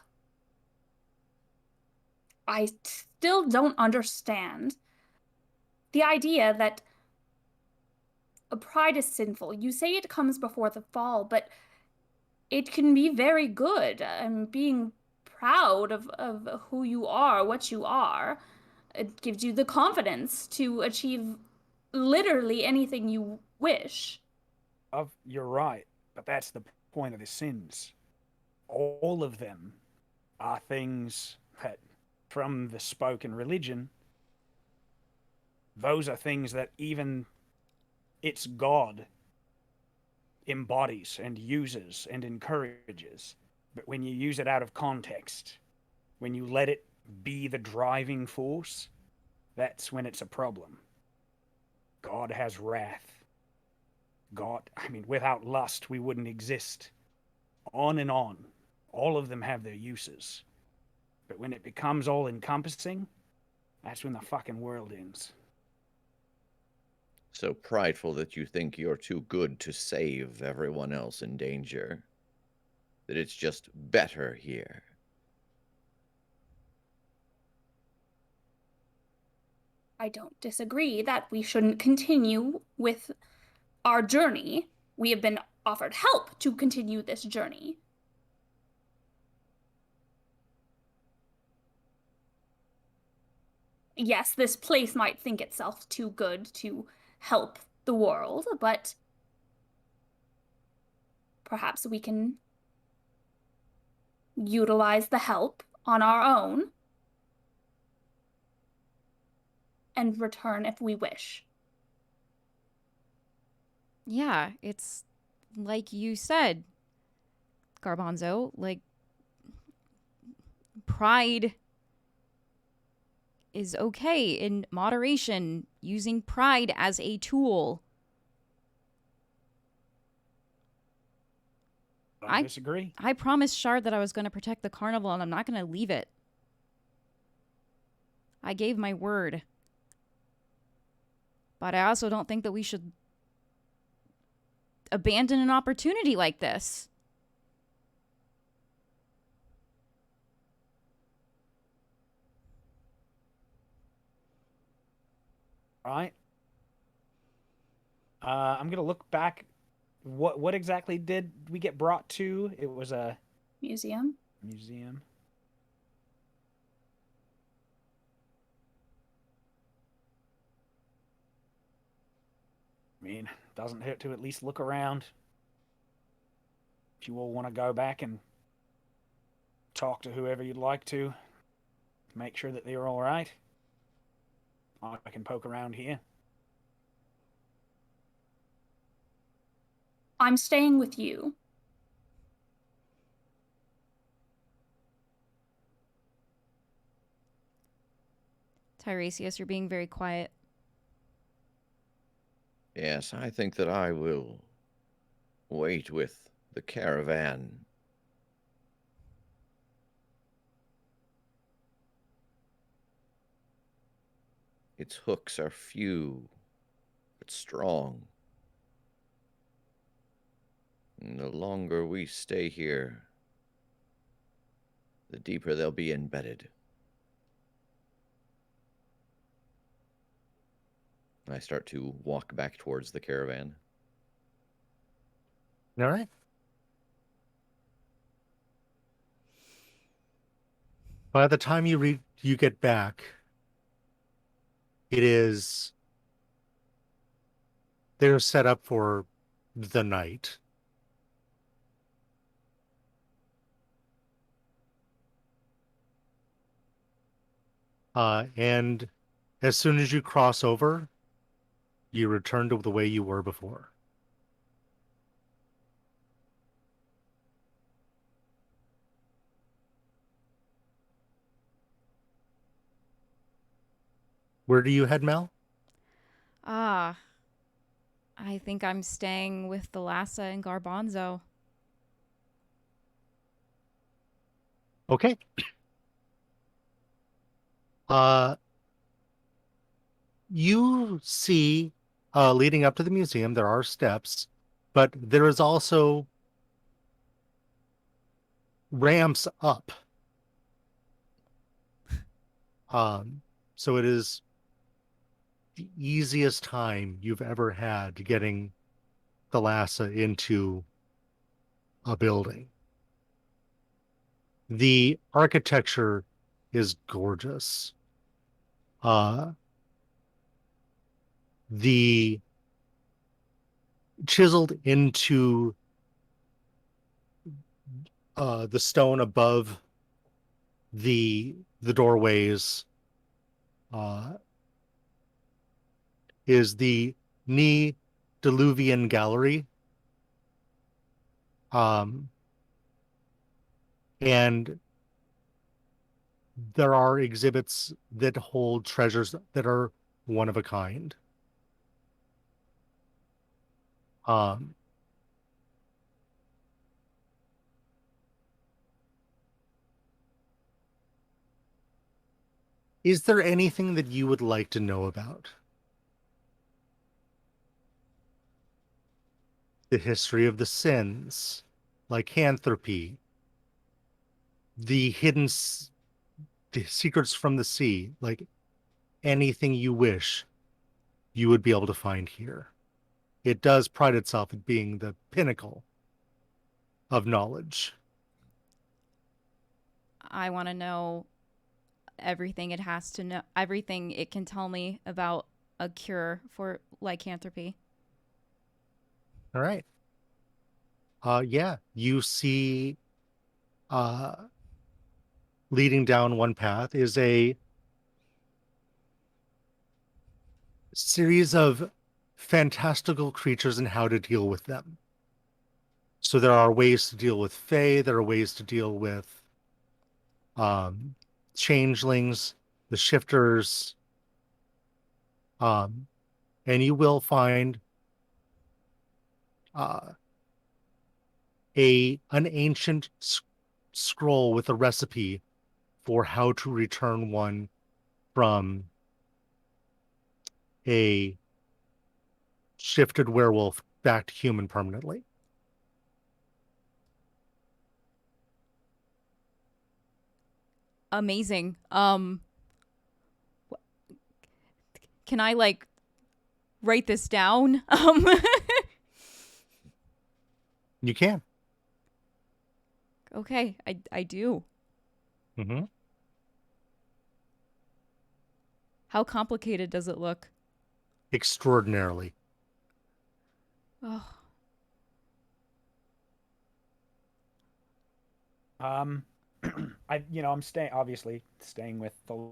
I still don't understand the idea that a pride is sinful. You say it comes before the fall, but it can be very good. And being proud of who you are, what you are, it gives you the confidence to achieve literally anything you wish. You're right, but that's the point of the sins. All of them are things that, from the spoken religion, those are things that even its God embodies and uses and encourages. But when you use it out of context, when you let it be the driving force, that's when it's a problem. God has wrath. God, I mean, without lust, we wouldn't exist. On and on. All of them have their uses. But when it becomes all encompassing, that's when the fucking world ends. So prideful that you think you're too good to save everyone else in danger. That it's just better here. I don't disagree that we shouldn't continue with our journey. We have been offered help to continue this journey. Yes, this place might think itself too good to help the world, but perhaps we can utilize the help on our own and return if we wish. Yeah, it's like you said, Garbanzo, like pride is okay in moderation, using pride as a tool. I disagree. I promised Shard that I was going to protect the carnival, and I'm not going to leave it. I gave my word. But I also don't think that we should abandon an opportunity like this. Right. I'm gonna look back. What exactly did we get brought to? It was a Museum. museum. I mean, doesn't hurt to at least look around. If you all want to go back and talk to whoever you'd like to, make sure that they're all right, I can poke around here. I'm staying with you. Tiresias, you're being very quiet. Yes, I think that I will wait with the caravan. Its hooks are few, but strong. And the longer we stay here, the deeper they'll be embedded. I start to walk back towards the caravan. All right. By the time you get back, they're set up for the night. And as soon as you cross over, you return to the way you were before. Where do you head, Mel? I think I'm staying with the Lassa and Garbanzo. Okay. You see, leading up to the museum, there are steps, but there is also ramps up. So it is the easiest time you've ever had getting the Lassa into a building. The architecture is gorgeous. The chiseled into the stone above the doorways is the Diluvian Gallery. And there are exhibits that hold treasures that are one of a kind. Is there anything that you would like to know about? The history of the sins, lycanthropy, the the secrets from the sea, like anything you wish, you would be able to find here. It does pride itself at being the pinnacle of knowledge. I want to know everything it has to know, everything it can tell me about a cure for lycanthropy. All right. Yeah, you see leading down one path is a series of fantastical creatures and how to deal with them. So there are ways to deal with fae, there are ways to deal with changelings, the shifters, and you will find an ancient scroll with a recipe for how to return one from a shifted werewolf back to human permanently. Amazing. Can I like write this down? You can. Okay, I do. Mm-hmm. How complicated does it look? Extraordinarily. Oh, I'm obviously staying with the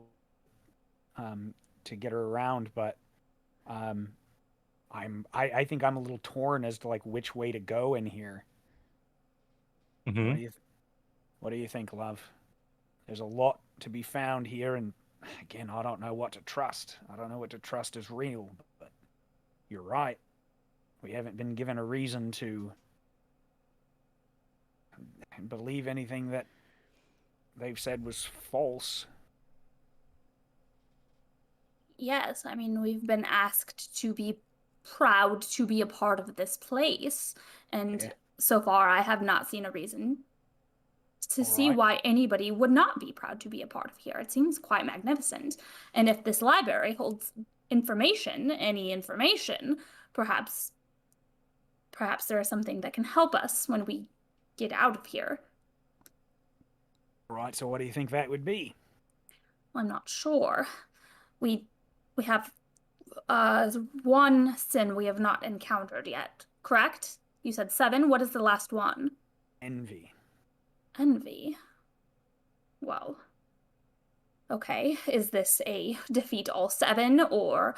to get her around, but I think I'm a little torn as to like which way to go in here. Mm-hmm. What do you think, love? There's a lot to be found here, and again, I don't know what to trust. I don't know what to trust is real, but you're right. We haven't been given a reason to believe anything that they've said was false. Yes, I mean, we've been asked to be proud to be a part of this place, and Yeah. so far I have not seen a reason to All see right. why anybody would not be proud to be a part of here. It seems quite magnificent. And if this library holds information, any information, perhaps there is something that can help us when we get out of here. All right, so what do you think that would be? I'm not sure. We have one sin we have not encountered yet, correct? You said 7. What is the last one? Envy. Envy. Well, okay. Is this a defeat all 7, or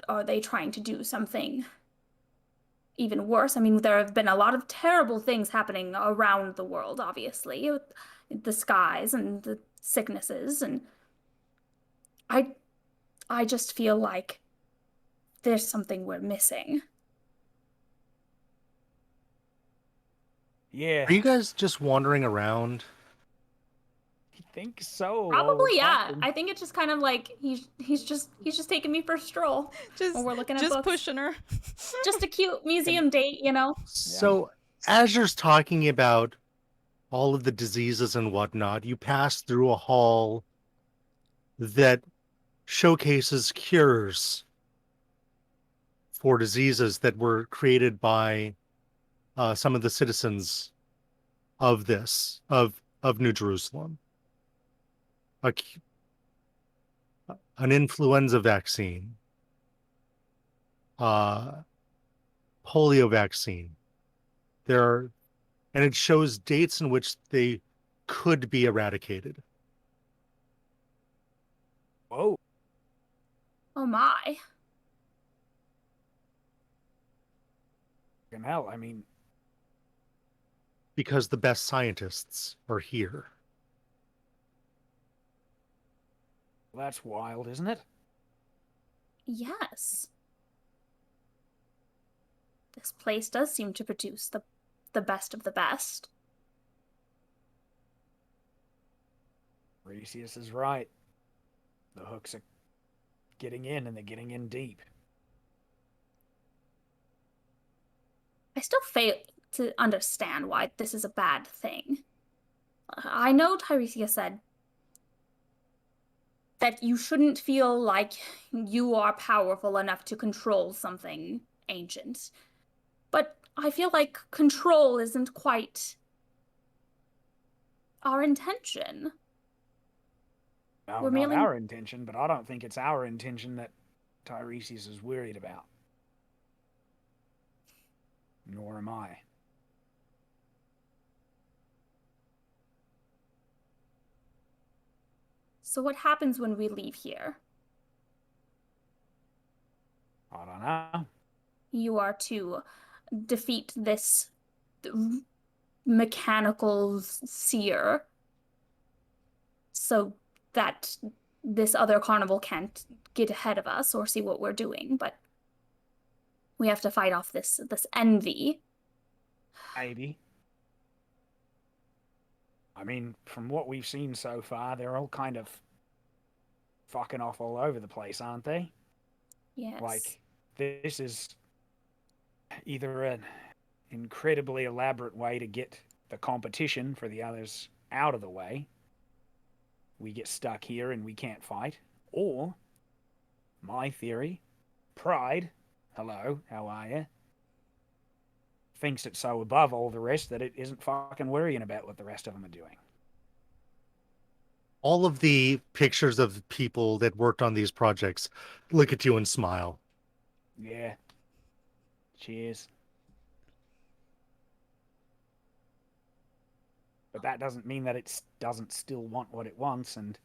are they trying to do something even worse? I mean, there have been a lot of terrible things happening around the world, obviously, with the skies and the sicknesses, and I I just feel like there's something we're missing. Yeah, Are you guys just wandering around? I think so. while we're Probably, yeah. talking. I think it's just kind of like he's just taking me for a stroll when we're looking at just books. pushing her. Just a cute museum date, you know? So, as you're talking about all of the diseases and whatnot, you pass through a hall that showcases cures for diseases that were created by some of the citizens of New Jerusalem. An influenza vaccine, polio vaccine. And it shows dates in which they could be eradicated. Whoa. Oh my. Fucking hell, I mean, Because the best scientists are here. that's wild, isn't it? Yes. This place does seem to produce the best of the best. Resius is right. The hooks are getting in, and they're getting in deep. I still fail to understand why this is a bad thing. I know Tiresias said that you shouldn't feel like you are powerful enough to control something ancient. But I feel like control isn't quite our intention. No, We're not merely our intention, but I don't think it's our intention that Tiresias is worried about. Nor am I. So what happens when we leave here? I don't know. You are to defeat this mechanical seer so that this other carnival can't get ahead of us or see what we're doing, but we have to fight off this envy. Maybe. I mean, from what we've seen so far, they're all kind of fucking off all over the place, aren't they? Yes. Like, this is either an incredibly elaborate way to get the competition for the others out of the way, we get stuck here and we can't fight, or my theory, pride, hello, how are you, thinks it's so above all the rest that it isn't fucking worrying about what the rest of them are doing. All of the pictures of people that worked on these projects look at you and smile. Yeah. Cheers. But that doesn't mean that it doesn't still want what it wants, and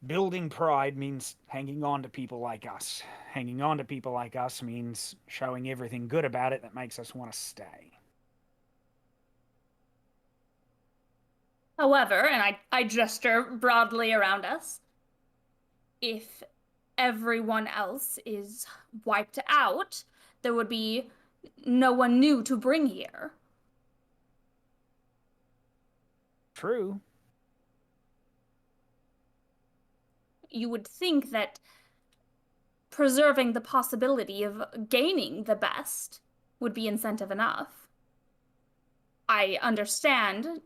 building pride means hanging on to people like us. Hanging on to people like us means showing everything good about it that makes us want to stay. However, and I gesture broadly around us, if everyone else is wiped out, there would be no one new to bring here. True. You would think that preserving the possibility of gaining the best would be incentive enough. I understand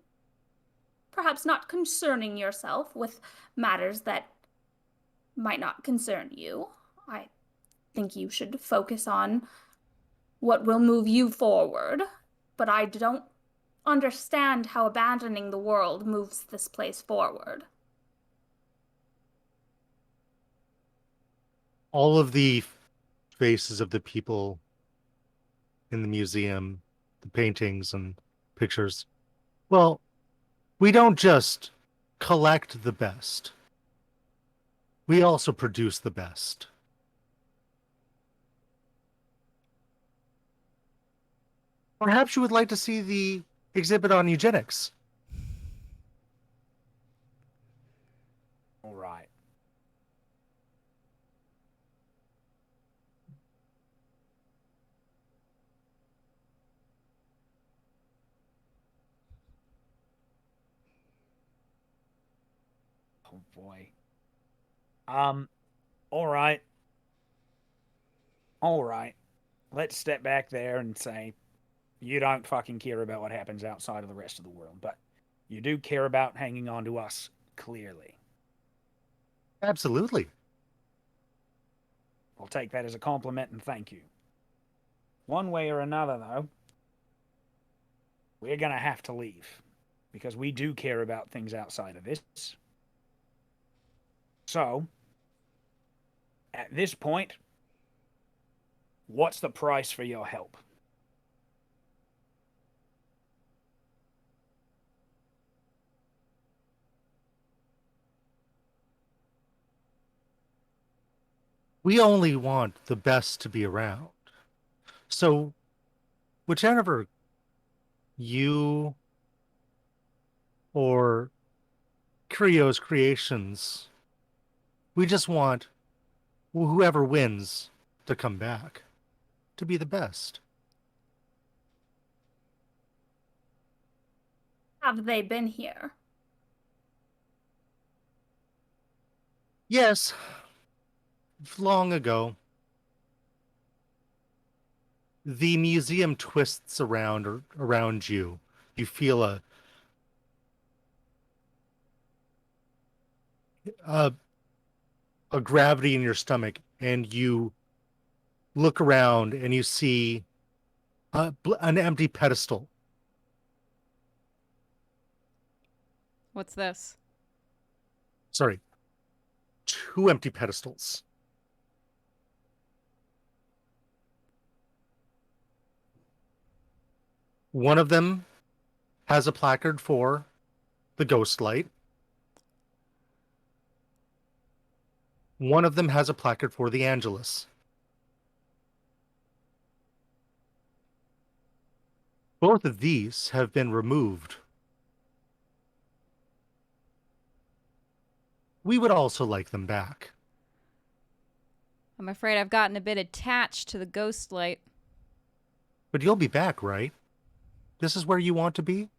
perhaps not concerning yourself with matters that might not concern you. I think you should focus on what will move you forward, but I don't understand how abandoning the world moves this place forward. All of the faces of the people in the museum, the paintings and pictures. Well, we don't just collect the best. We also produce the best. Perhaps you would like to see the exhibit on eugenics. All right. Oh boy. All right. All right. Let's step back there and say you don't fucking care about what happens outside of the rest of the world, but you do care about hanging on to us, clearly. Absolutely. I'll take that as a compliment and thank you. One way or another, though, we're going to have to leave because we do care about things outside of this. So, at this point, what's the price for your help? We only want the best to be around. So, whichever you or Curio's creations, we just want whoever wins to come back, to be the best. Have they been here? Yes, long ago. The museum twists around you. You feel a a gravity in your stomach, and you look around and you see an empty pedestal. What's this? Sorry, two empty pedestals. One of them has a placard for the ghost light. One of them has a placard for the Angelus. Both of these have been removed. We would also like them back. I'm afraid I've gotten a bit attached to the ghost light. But you'll be back, right? This is where you want to be?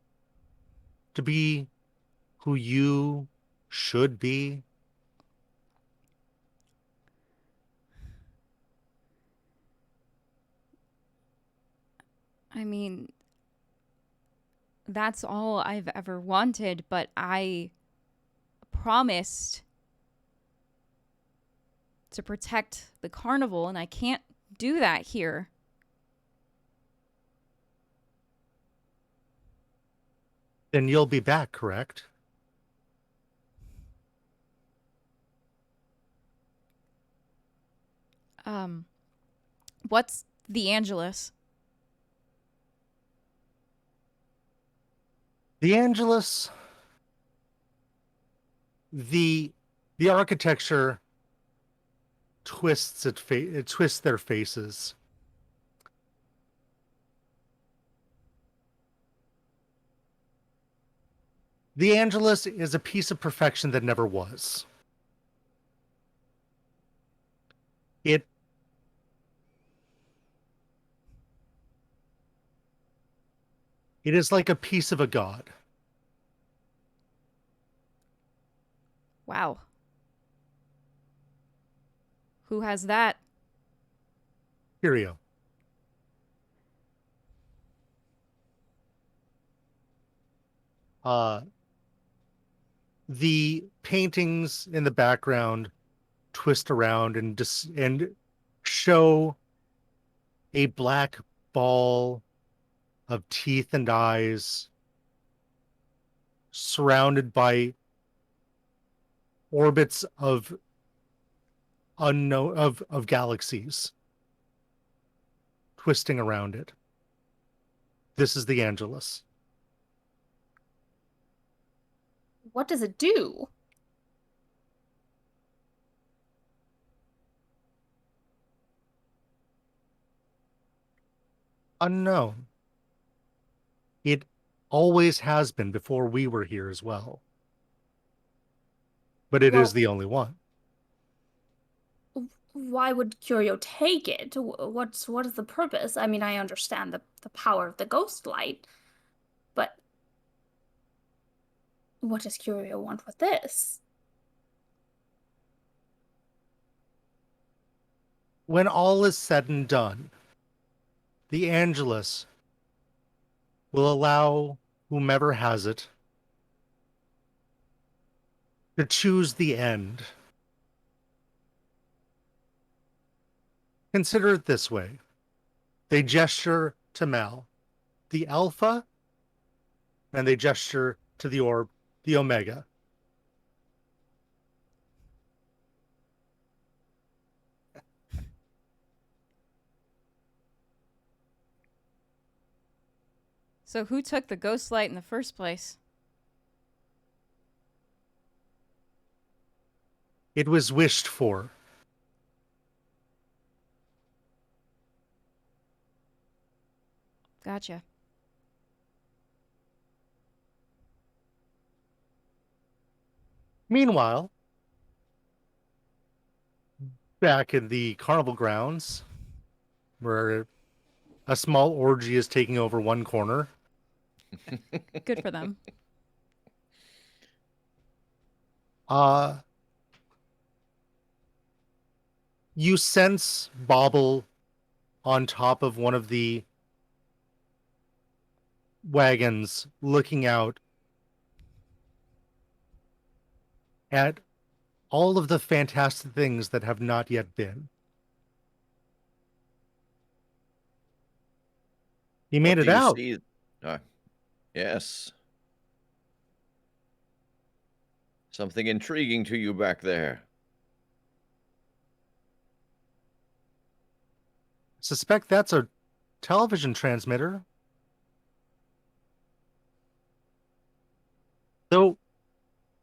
To be who you should be? I mean, that's all I've ever wanted, but I promised to protect the carnival, and I can't do that here. Then you'll be back, correct? What's the Angelus? The Angelus, the architecture twists it twists their faces. The Angelus is a piece of perfection that never was. It is like a piece of a god. Wow. Who has that? Curio. The paintings in the background twist around and show a black ball of teeth and eyes surrounded by orbits of unknown of galaxies twisting around it. This is the Angelus. What does it do? Unknown. It always has been before we were here as well. But it is Well, the only one. why would Curio take it? What is the purpose? I mean, I understand the power of the ghost light, but what does Curio want with this? When all is said and done, the Angelus will allow whomever has it to choose the end. Consider it this way. They gesture to Mal, the Alpha, and they gesture to the orb, the Omega. So who took the ghost light in the first place? It was wished for. Gotcha. Meanwhile, back in the carnival grounds, where a small orgy is taking over one corner, Good for them. You sense Bobble on top of one of the wagons looking out at all of the fantastic things that have not yet been. He made What it do you out. see? Yes. Something intriguing to you back there. Suspect that's a television transmitter. Though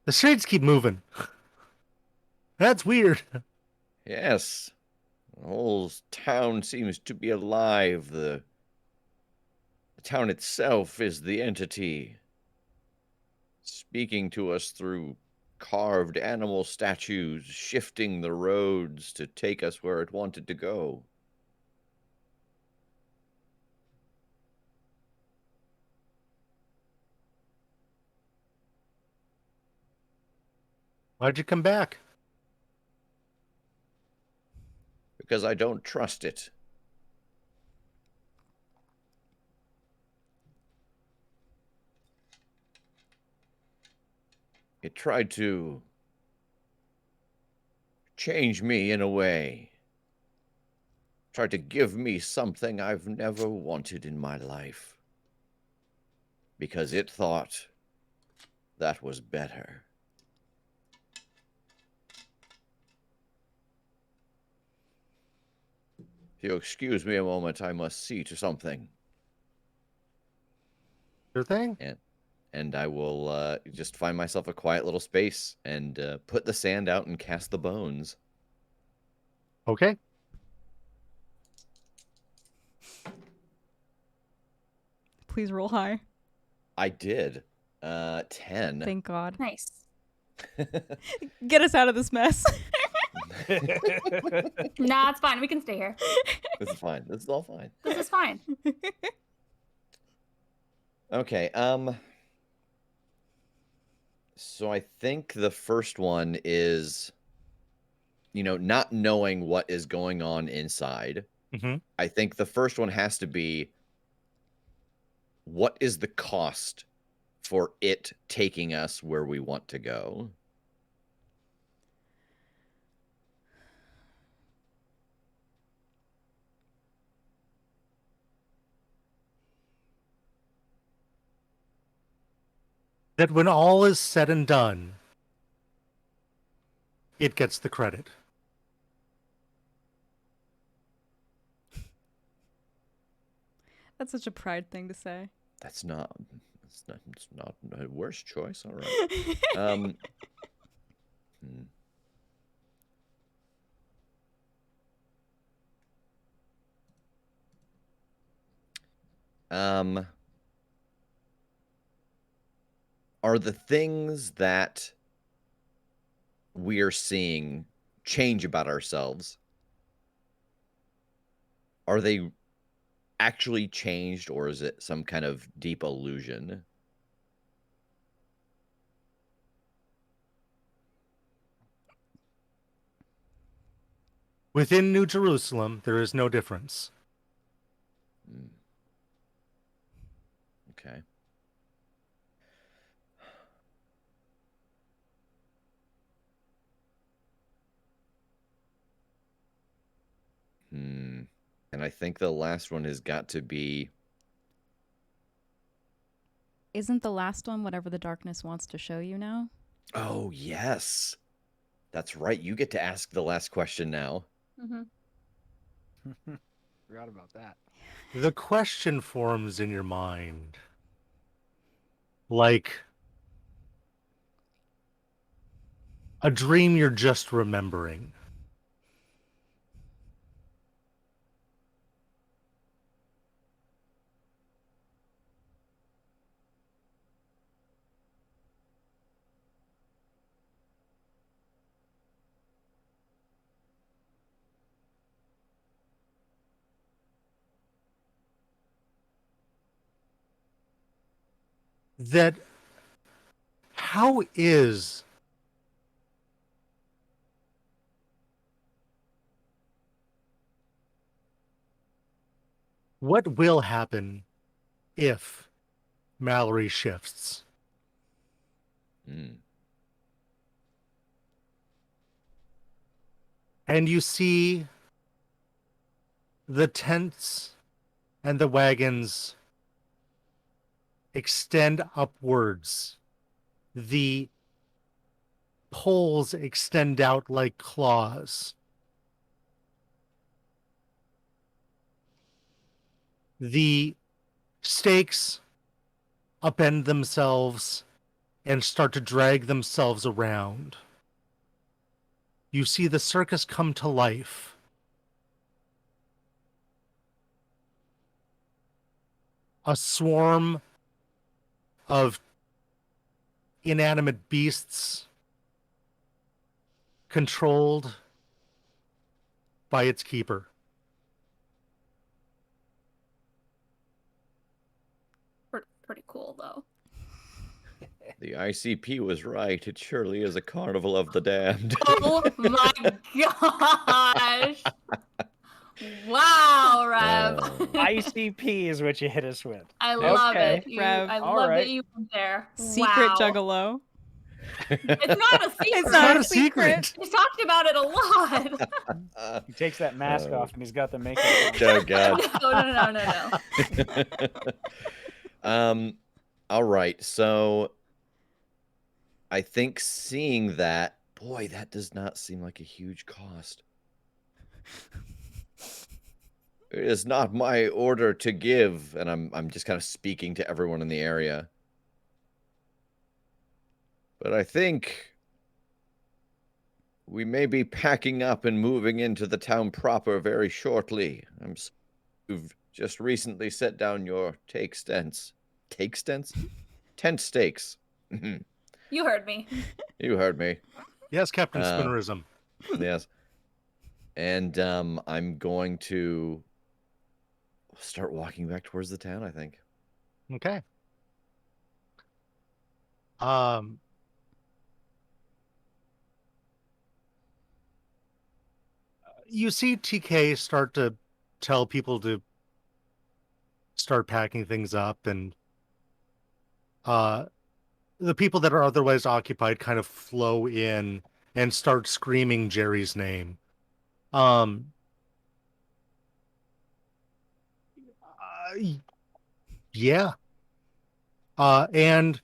the shades keep moving. That's weird. Yes. The whole town seems to be alive. The town itself is the entity, speaking to us through carved animal statues, shifting the roads to take us where it wanted to go. Why'd you come back? Because I don't trust it. It tried to change me in a way. Tried to give me something I've never wanted in my life. Because it thought that was better. If you'll excuse me a moment, I must see to something. Sure thing. And I will just find myself a quiet little space and put the sand out and cast the bones. Okay. Please roll high. I did. 10. Thank God. Nice. Get us out of this mess. Nah, it's fine. We can stay here. This is fine. This is all fine. This is fine. Okay, so I think the first one is, not knowing what is going on inside. Mm-hmm. I think the first one has to be, what is the cost for it taking us where we want to go? That when all is said and done, it gets the credit. That's such a pride thing to say. It's not a worse choice. All right. Are the things that we are seeing change about ourselves, are they actually changed, or is it some kind of deep illusion? Within New Jerusalem, there is no difference. Okay. And I think the last one has got to be... Isn't the last one whatever the darkness wants to show you now? Oh, yes. That's right. You get to ask the last question now. Mm-hmm. Forgot about that. The question forms in your mind like a dream you're just remembering. That how is what will happen if Mallory shifts? And you see the tents and the wagons extend upwards. The poles extend out like claws. The stakes upend themselves and start to drag themselves around. You see the circus come to life. A swarm of inanimate beasts controlled by its keeper. Pretty cool, though. The ICP was right. It surely is a carnival of the damned. Oh my gosh! Wow, Rev. ICP is what you hit us with. I love Okay. it. Rev. I All love right. that you went there. Secret Wow. juggalo. It's not a secret. It's It's not not a a secret. We've talked about it a lot. He takes that mask Oh. off and he's got the makeup on. Oh God. No. All right. So I think seeing that, boy, that does not seem like a huge cost. It is not my order to give, and I'm just kind of speaking to everyone in the area. But I think we may be packing up and moving into the town proper very shortly. You've just recently set down your take stents. Take stents? Tent stakes. You heard me. You heard me. Yes, Captain Uh, Spinnerism. Yes. And I'm going to start walking back towards the town, I think. Okay. You see TK start to tell people to start packing things up, and the people that are otherwise occupied kind of flow in and start screaming Jerry's name. Yeah. And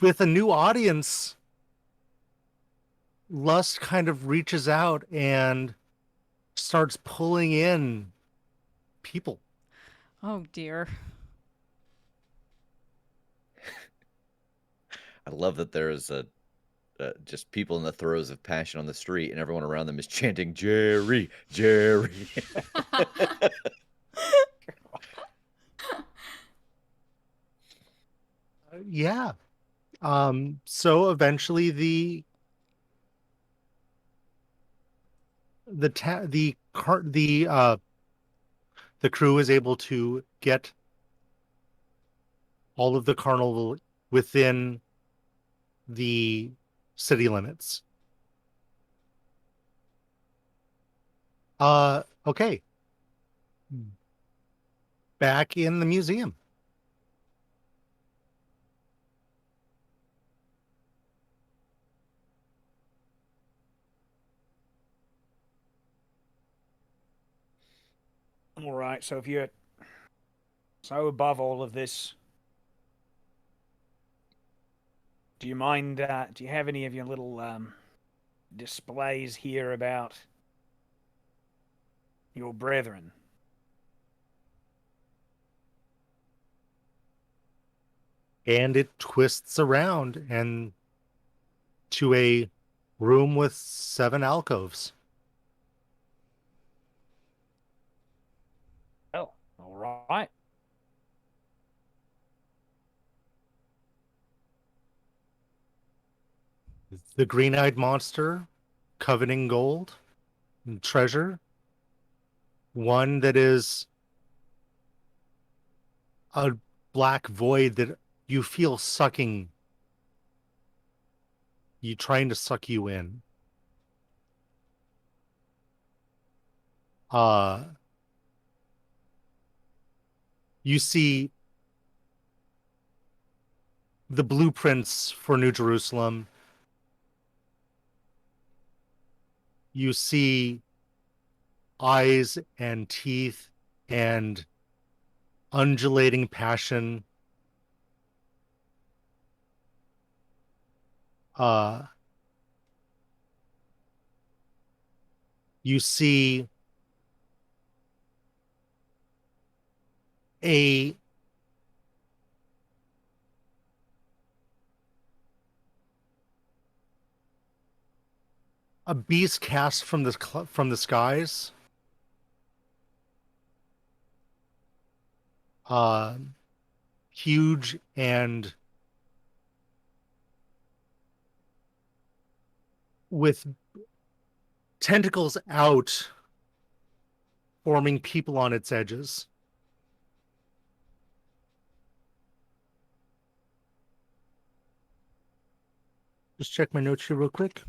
with a new audience, Lust kind of reaches out and starts pulling in people. Oh dear. I love that there is just people in the throes of passion on the street, and everyone around them is chanting, Jerry, Jerry. Yeah. So eventually the crew is able to get all of the carnival within the city limits. Okay. Back in the museum. All right, so if you're so above all of this, do you mind, do you have any of your little displays here about your brethren? And it twists around and to a room with 7 alcoves. Oh, all right. The green-eyed monster, coveting gold and treasure. One that is a black void that you feel sucking you, trying to suck you in. You see the blueprints for New Jerusalem. You see eyes and teeth and undulating passion. You see a beast cast from the skies. Huge and with tentacles out, forming people on its edges. Just check my notes here real quick.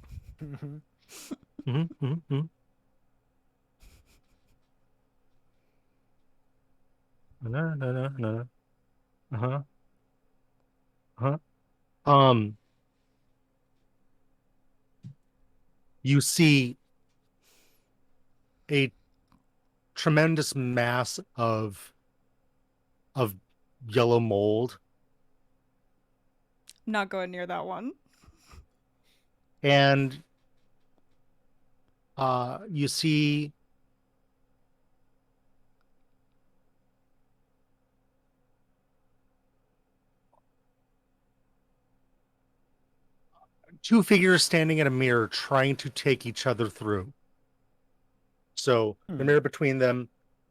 No. Uh-huh. Huh? You see a tremendous mass of yellow mold, I'm not going near that one. and you see two figures standing in a mirror trying to take each other through. So the mirror between them,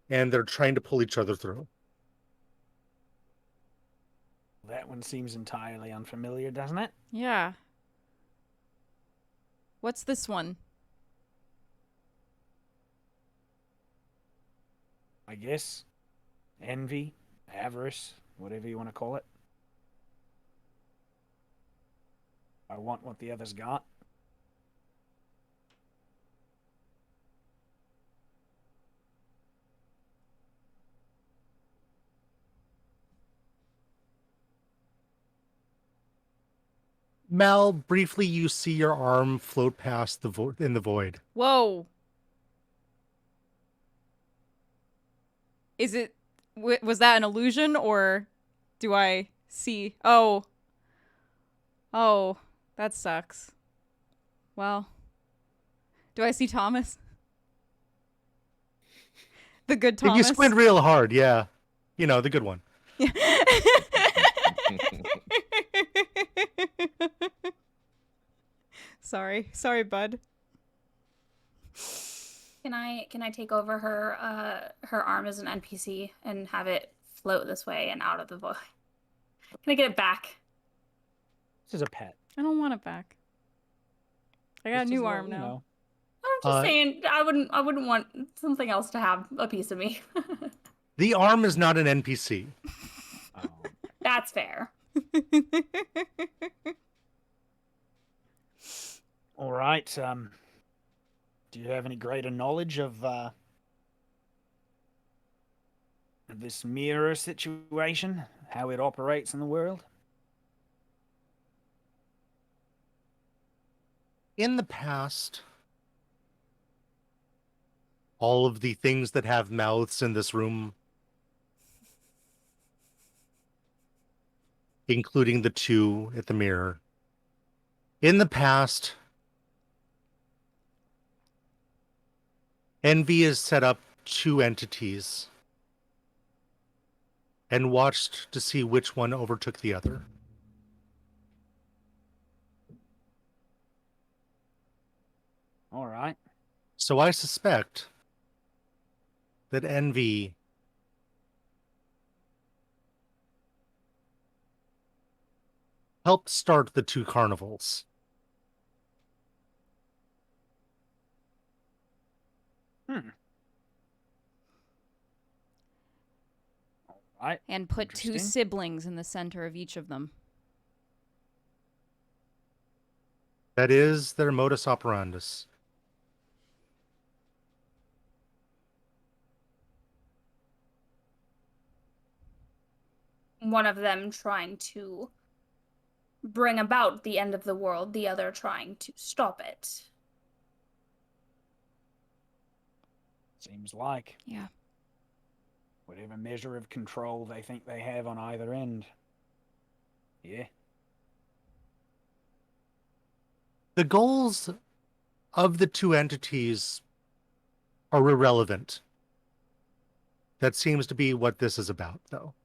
and they're trying to pull each other through. That one seems entirely unfamiliar, doesn't it? Yeah. What's this one? I guess. Envy, avarice, whatever you want to call it. I want what the others got. Mal, briefly you see your arm float past in the void. Whoa. Is it... was that an illusion, or do I see... Oh. Oh. That sucks. Well. Do I see Thomas? The good Thomas? If you squint real hard, yeah. You know, the good one. Sorry, bud. Can I take over her arm as an NPC and have it float this way and out of the void? Can I get it back? This is a pet. I don't want it back. I got a new arm now. I'm just saying, I wouldn't want something else to have a piece of me. The arm is not an NPC. Oh. That's fair. All right. Do you have any greater knowledge of this mirror situation, how it operates in the world? In the past, all of the things that have mouths in this room, including the two at the mirror, in the past, Envy has set up two entities and watched to see which one overtook the other. All right. So I suspect that Envy helped start the two carnivals. All right. And put two Interesting. siblings in the center of each of them. That is their modus operandus. One of them trying to bring about the end of the world, the other trying to stop it. Seems like. Yeah. Whatever measure of control they think they have on either end. Yeah. The goals of the two entities are irrelevant. That seems to be what this is about, though.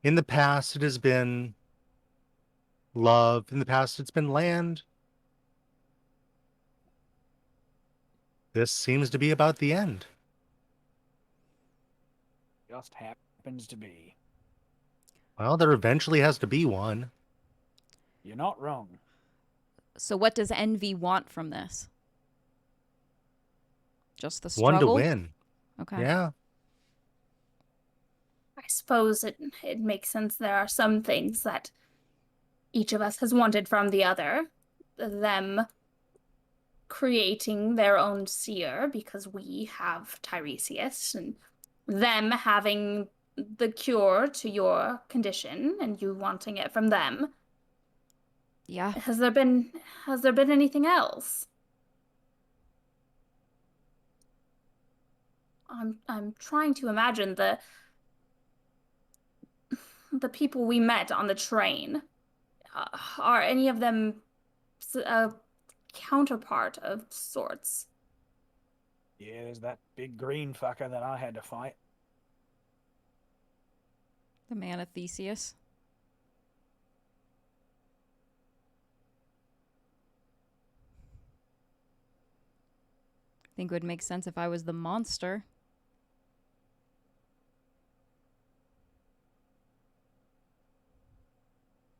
In the past, it has been love. In the past, it's been land. This seems to be about the end. Just happens to be. Well, there eventually has to be one. You're not wrong. So what does Envy want from this? Just the struggle? One to win. Okay. Yeah. I suppose it makes sense. There are some things that each of us has wanted from the other. Them creating their own seer because we have Tiresias, and them having the cure to your condition and you wanting it from them. Yeah. Has there been anything else? I'm trying to imagine the people we met on the train. Are any of them a counterpart of sorts? Yeah, there's that big green fucker that I had to fight. The man of Theseus. I think it would make sense if I was the monster.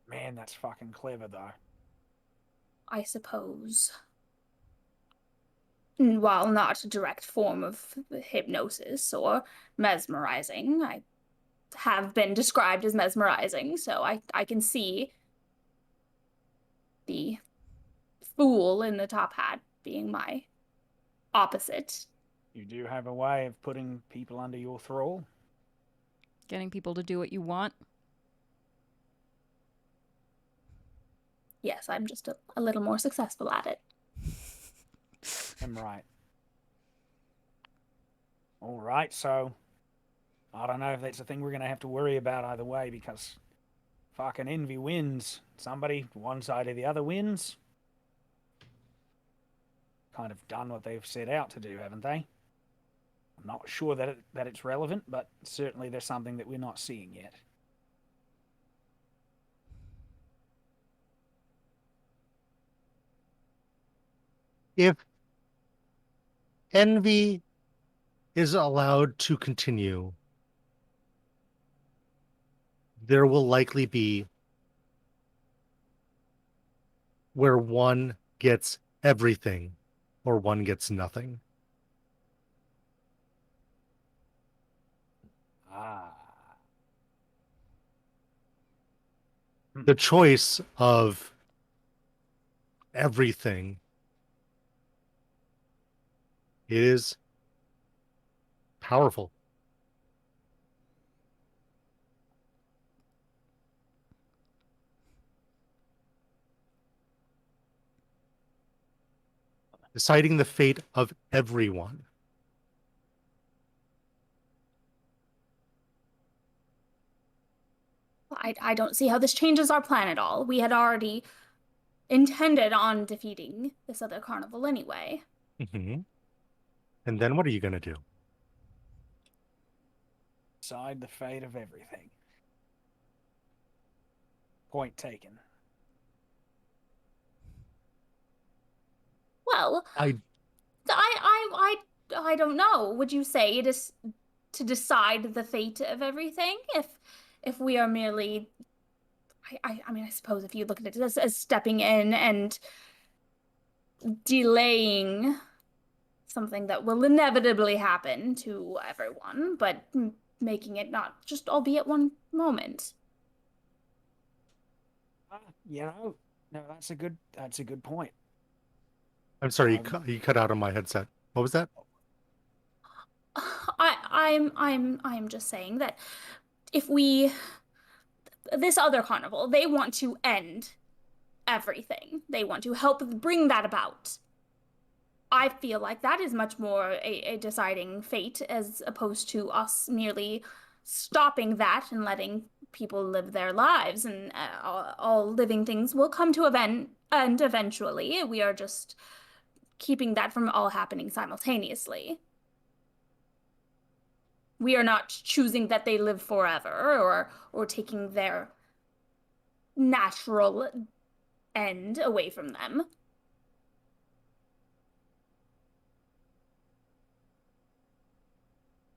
Man, that's fucking clever, though. I suppose. While not a direct form of hypnosis or mesmerizing, I have been described as mesmerizing, so I can see the fool in the top hat being my opposite. You do have a way of putting people under your thrall. Getting people to do what you want. Yes, I'm just a little more successful at it. I'm right. All right, so I don't know if that's a thing we're going to have to worry about either way, because fucking envy wins. Somebody, one side or the other, wins. Kind of done what they've set out to do, haven't they? I'm not sure that it's relevant, but certainly there's something that we're not seeing yet. If envy is allowed to continue, there will likely be where one gets everything or one gets nothing. Ah. The choice of everything is powerful. Deciding the fate of everyone. I don't see how this changes our plan at all. We had already intended on defeating this other carnival anyway. Mm-hmm. And then what are you going to do? Decide the fate of everything. Point taken. Well, I don't know. Would you say it is to decide the fate of everything if we are merely I mean, I suppose if you look at it as stepping in and delaying something that will inevitably happen to everyone, but making it not just all be at one moment. You know, no, that's a good point. I'm sorry, you cut out on my headset. What was that? I'm just saying that if we this other carnival, they want to end everything. They want to help bring that about. I feel like that is much more a deciding fate as opposed to us merely stopping that and letting people live their lives, and all living things will come to an end eventually. We are just keeping that from all happening simultaneously. We are not choosing that they live forever or taking their natural end away from them.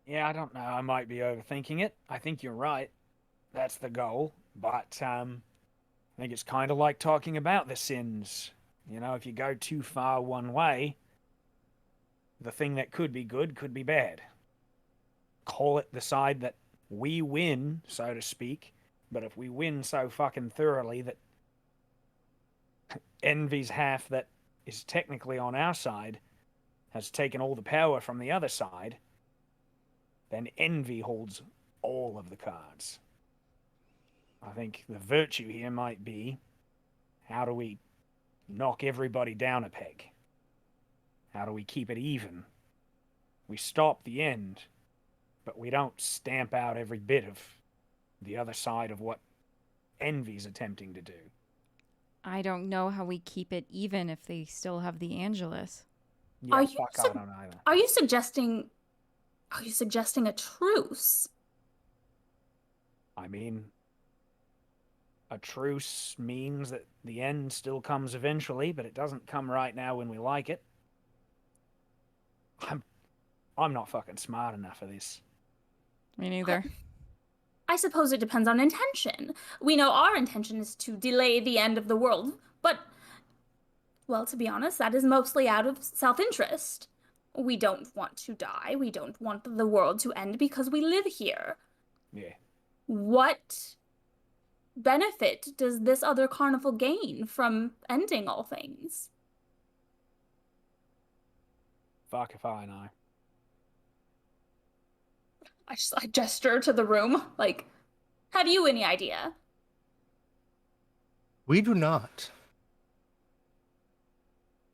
Yeah, I don't know. I might be overthinking it. I think you're right. That's the goal. But I think it's kind of like talking about the sins. You know, if you go too far one way, the thing that could be good could be bad. Call it the side that we win, so to speak. But if we win so fucking thoroughly that envy's half that is technically on our side has taken all the power from the other side, then envy holds all of the cards. I think the virtue here might be, how do we knock everybody down a peg? How do we keep it even? We stop the end, but we don't stamp out every bit of the other side of what Envy's attempting to do. I don't know how we keep it even if they still have the Angelus. Yeah, Are you fuck, I sug- don't either. Are you suggesting a truce? I mean, a truce means that the end still comes eventually, but it doesn't come right now when we like it. I'm not fucking smart enough for this. Me neither. I suppose it depends on intention. We know our intention is to delay the end of the world, but, well, to be honest, that is mostly out of self-interest. We don't want to die. We don't want the world to end because we live here. Yeah. What benefit does this other carnival gain from ending all things? Fuck if I know. I gesture to the room, like, have you any idea? We do not.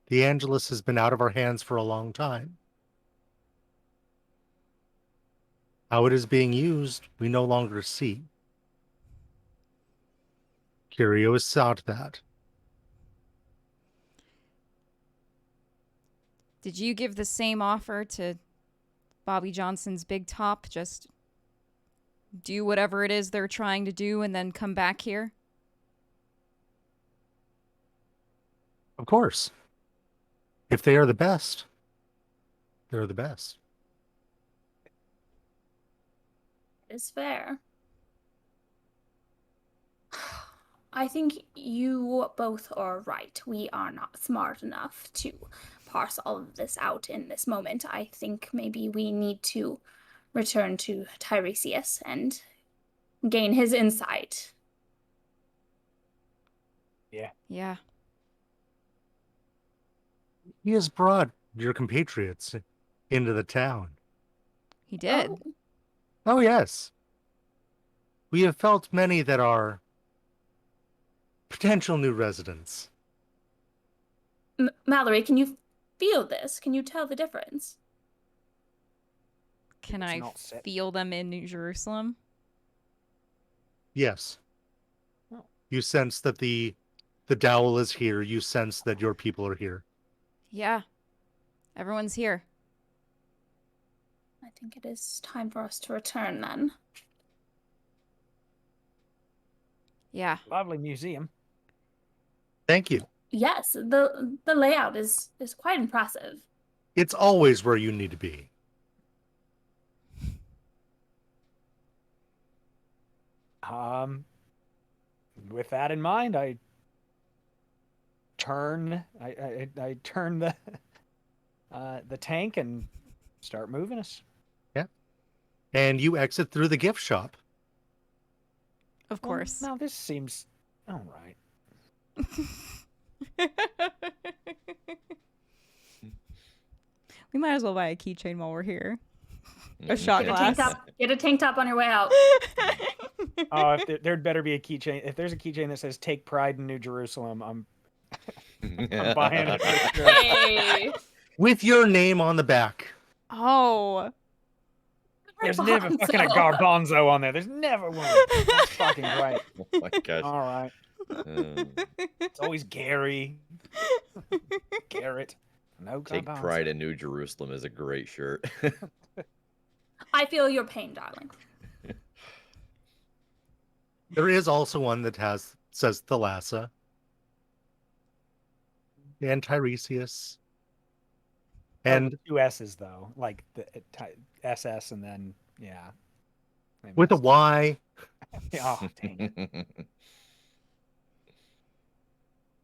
The Angelus has been out of our hands for a long time. How it is being used, we no longer see. Curio has sought that. Did you give the same offer to Bobby Johnson's Big Top? Just do whatever it is they're trying to do and then come back here? Of course. If they are the best, they're the best. Is fair. I think you both are right. We are not smart enough to parse all of this out in this moment. I think maybe we need to return to Tiresias and gain his insight. Yeah. Yeah. He has brought your compatriots into the town. He did. Oh, Oh, yes. We have felt many that are potential new residents. Mallory, can you feel this? Can you tell the difference? Can It's I not set. feel them in New Jerusalem? Yes. Oh. You sense that the dowel is here. You sense that your people are here. Yeah. Everyone's here. I think it is time for us to return then. Yeah. Lovely museum. Thank you. Yes, the layout is quite impressive. It's always where you need to be. With that in mind, I turn the tank and start moving us. And you exit through the gift shop. Of course. Now this seems all right. We might as well buy a keychain while we're here. A Mm, shot okay. glass. Get a tank top on your way out. Oh, if there'd better be a keychain. If there's a keychain that says "Take pride in New Jerusalem," I'm buying it. For sure. Hey. With your name on the back. Oh. There's never fucking a garbanzo on there. There's never one. That's fucking great. Oh my gosh. All right. Uh, It's always Gary. Garrett. No Take garbanzo. pride in New Jerusalem is a great shirt. I feel your pain, darling. There is also one that says Thalassa and Tiresias. And the two S's though, like the SS and then yeah. They with a messed- Y. Oh dang it.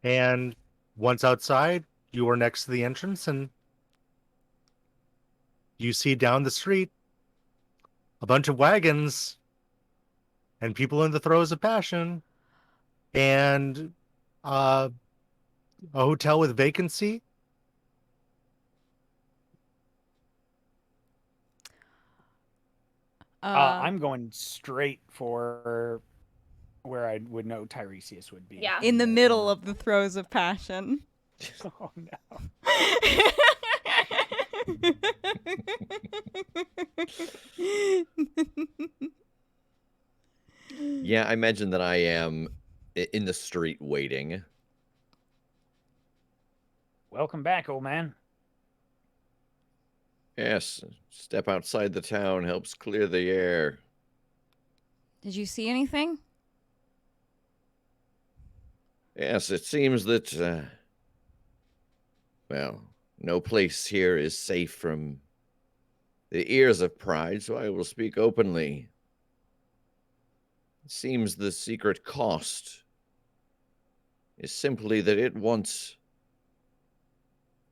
And once outside, you are next to the entrance, and you see down the street a bunch of wagons and people in the throes of passion, and a hotel with vacancy. I'm going straight for where I would know Tiresias would be. Yeah. in the middle of the throes of passion. Oh no. Yeah, I imagine that I am in the street waiting. Welcome back, old man. Yes, step outside the town helps clear the air. Did you see anything? Yes, it seems that, well, no place here is safe from the ears of pride, so I will speak openly. It seems the secret cost is simply that it wants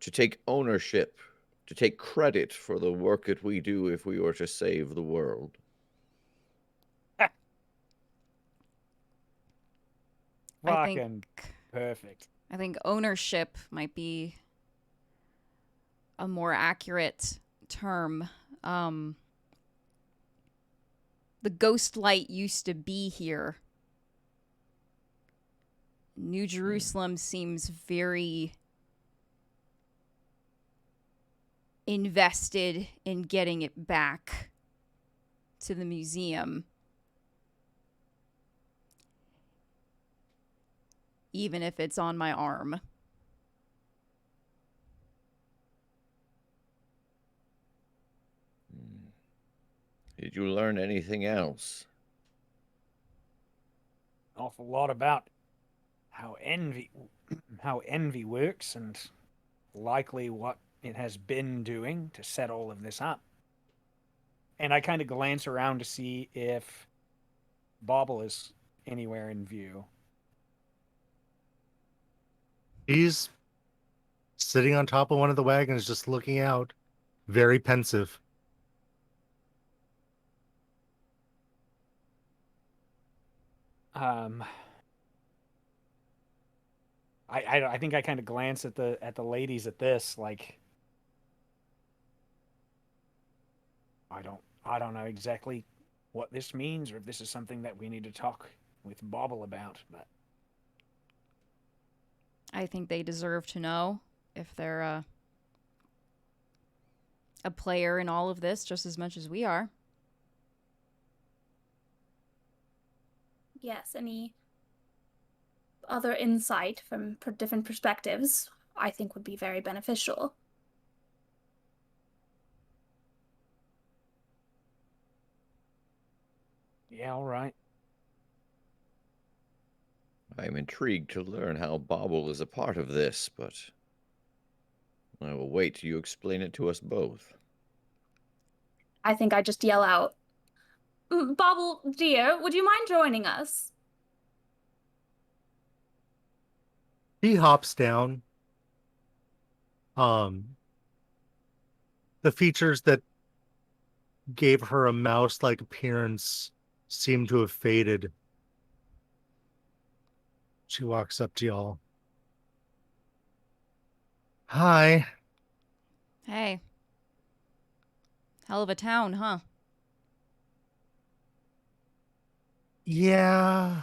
to take ownership, to take credit for the work that we do if we were to save the world. I think Fucking perfect. I think ownership might be a more accurate term. The ghost light used to be here. New Jerusalem seems very invested in getting it back to the museum. Even if it's on my arm. Did you learn anything else? An awful lot about how envy works and likely what it has been doing to set all of this up. And I kind of glance around to see if Bobble is anywhere in view. He's sitting on top of one of the wagons, just looking out, very pensive. I think I kind of glance at the ladies at this, like, I don't know exactly what this means or if this is something that we need to talk with Bobble about, but I think they deserve to know if they're a player in all of this just as much as we are. Yes, any other insight from different perspectives, I think would be very beneficial. yeah, all right. I am intrigued to learn how Bobble is a part of this, but I will wait till you explain it to us both. I think I just yell out, Bobble, dear, would you mind joining us? He hops down. The features that gave her a mouse-like appearance seem to have faded. She walks up to y'all. Hi. Hey. Hell of a town, huh? Yeah.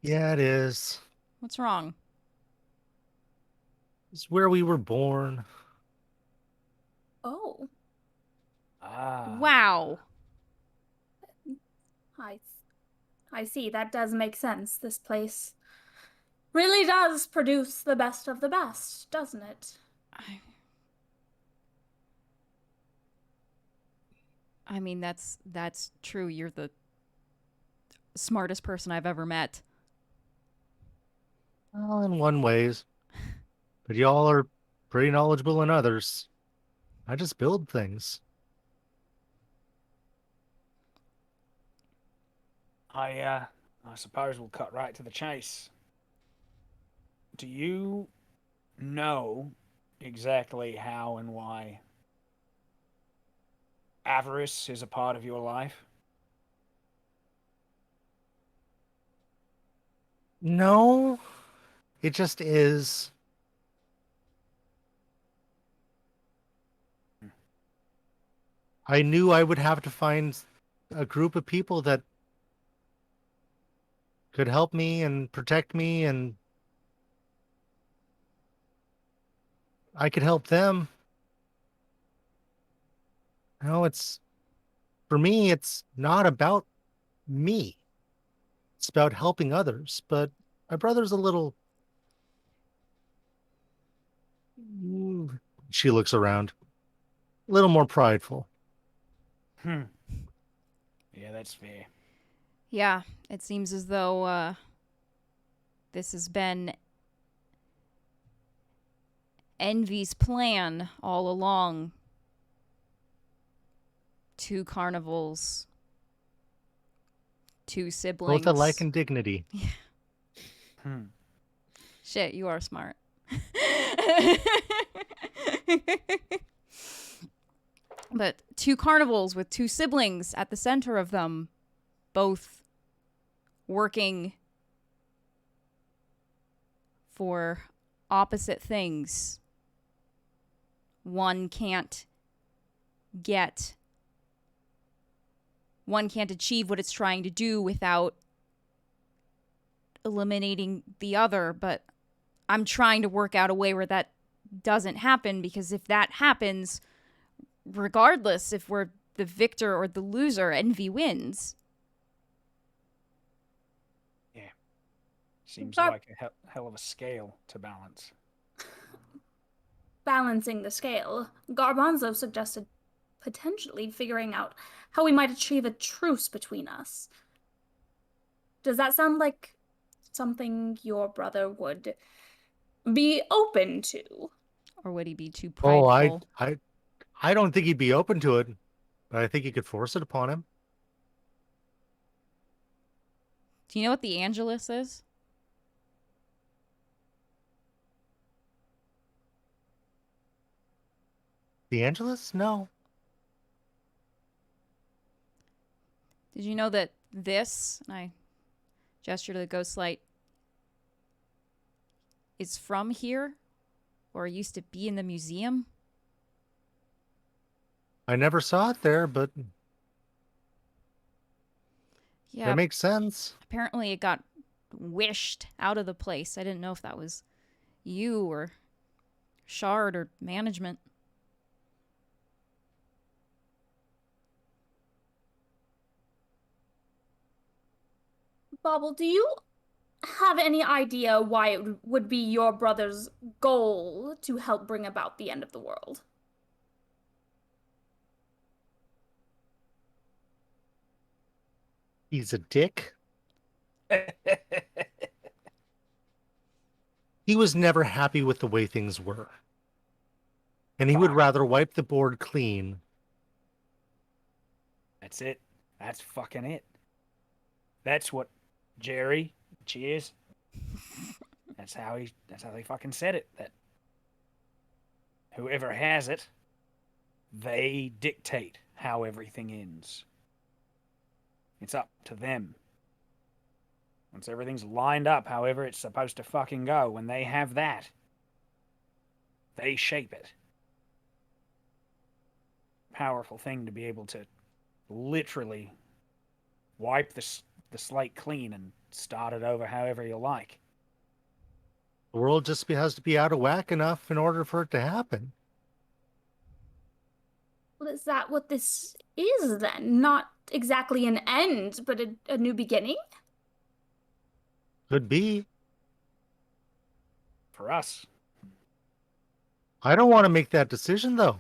Yeah, it is. What's wrong? It's where we were born. Oh, Ah. Wow. I, I see. That does make sense. This place really does produce the best of the best, doesn't it? I mean, that's true. You're the smartest person I've ever met. Well, in one ways. But y'all are pretty knowledgeable in others. I just build things. I suppose we'll cut right to the chase. Do you know exactly how and why avarice is a part of your life? No, it just is. I knew I would have to find a group of people that could help me and protect me, and I could help them. For me, it's not about me. It's about helping others. But my brother's a little. She looks around. A little more prideful. Yeah, that's fair. Yeah, it seems as though this has been Envy's plan all along. 2 carnivals, 2 siblings. Both alike in dignity. Shit, you are smart. But 2 carnivals with 2 siblings at the center of them, both working for opposite things. One can't achieve what it's trying to do without eliminating the other, but I'm trying to work out a way where that doesn't happen, because if that happens, regardless if we're the victor or the loser, Envy wins. Yeah. Seems But- like a hell of a scale to balance. Balancing the scale, Garbanzo suggested potentially figuring out how we might achieve a truce between us. Does that sound like something your brother would be open to? Or would he be too Oh, prideful? I don't think he'd be open to it, but I think you could force it upon him. Do you know what the Angelus is? The Angelus? No. Did you know that this, and I gesture to the ghost light, is from here? Or used to be in the museum? I never saw it there, but Yeah, that makes sense. apparently it got wished out of the place. I didn't know if that was you or Shard or management. Bobble, do you have any idea why it would be your brother's goal to help bring about the end of the world? He's a dick. He was never happy with the way things were. And he would Fuck. rather wipe the board clean. That's it. That's fucking it. That's what Jerry, cheers. That's how they fucking said it. That whoever has it, they dictate how everything ends. It's up to them. Once everything's lined up however it's supposed to fucking go, when they have that, they shape it. Powerful thing to be able to literally wipe the slate clean and start it over however you like. The world just has to be out of whack enough in order for it to happen. Well, is that what this is then? Not exactly an end, but a new beginning? Could be. For us, I don't want to make that decision, though.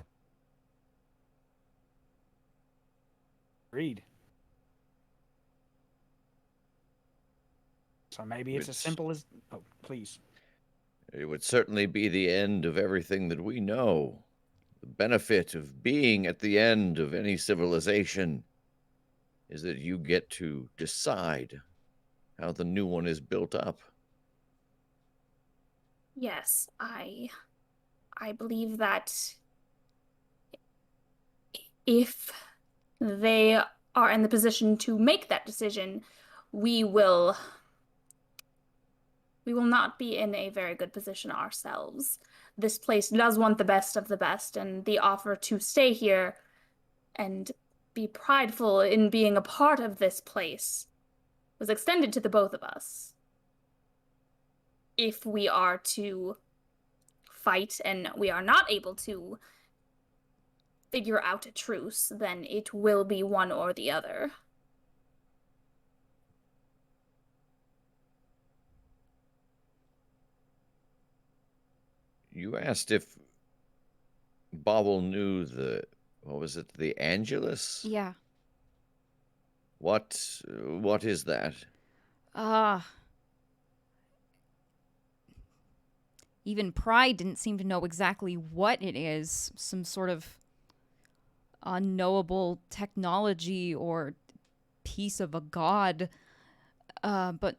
agreed. So maybe it's as simple as... Oh, please. It would certainly be the end of everything that we know. The benefit of being at the end of any civilization is that you get to decide how the new one is built up. Yes, I believe that if they are in the position to make that decision, we will not be in a very good position ourselves. This place does want the best of the best, and the offer to stay here and be prideful in being a part of this place was extended to the both of us. If we are to fight and we are not able to figure out a truce, then it will be one or the other. You asked if Bobble knew what was it, the Angelus? Yeah. What is that? Even Pride didn't seem to know exactly what it is. Some sort of unknowable technology or piece of a god. But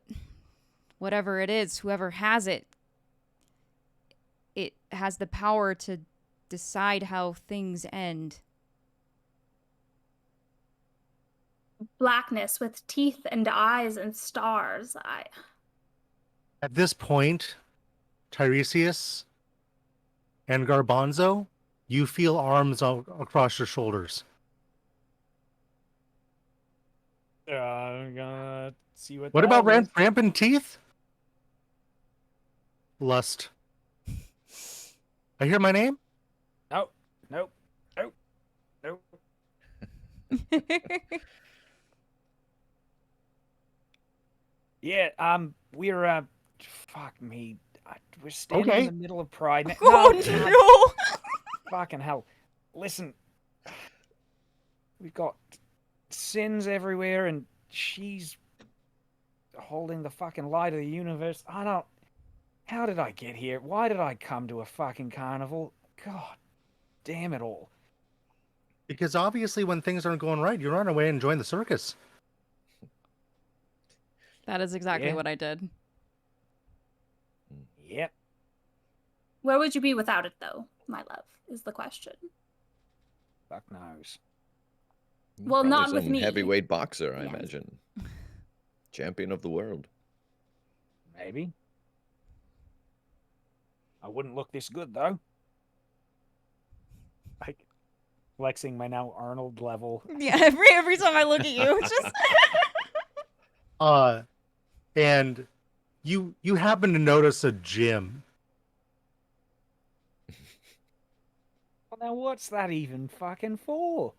whatever it is, whoever has it, it has the power to decide how things end. Blackness with teeth and eyes and stars. At this point, Tiresias and Garbanzo, you feel arms across your shoulders. I'm gonna see what. What that about is. rampant teeth? Lust. I hear my name? Nope. Nope. Nope. Nope. Yeah. We're fuck me. We're standing Okay. in the middle of Pride. Oh God, no! fucking hell! Listen, we've got sins everywhere, and she's holding the fucking light of the universe. I don't. How did I get here? Why did I come to a fucking carnival? God damn it all. Because obviously when things aren't going right, you run away and join the circus. That is exactly Yeah. what I did. Yep. Where would you be without it, though, my love, is the question. Fuck knows. Well, Probably not with some me. heavyweight boxer, I Yes. imagine. Champion of the world. Maybe. I wouldn't look this good though. Like flexing my now Arnold level. Yeah, every time I look at you, it's just And you happen to notice a gym. Well, now what's that even fucking for?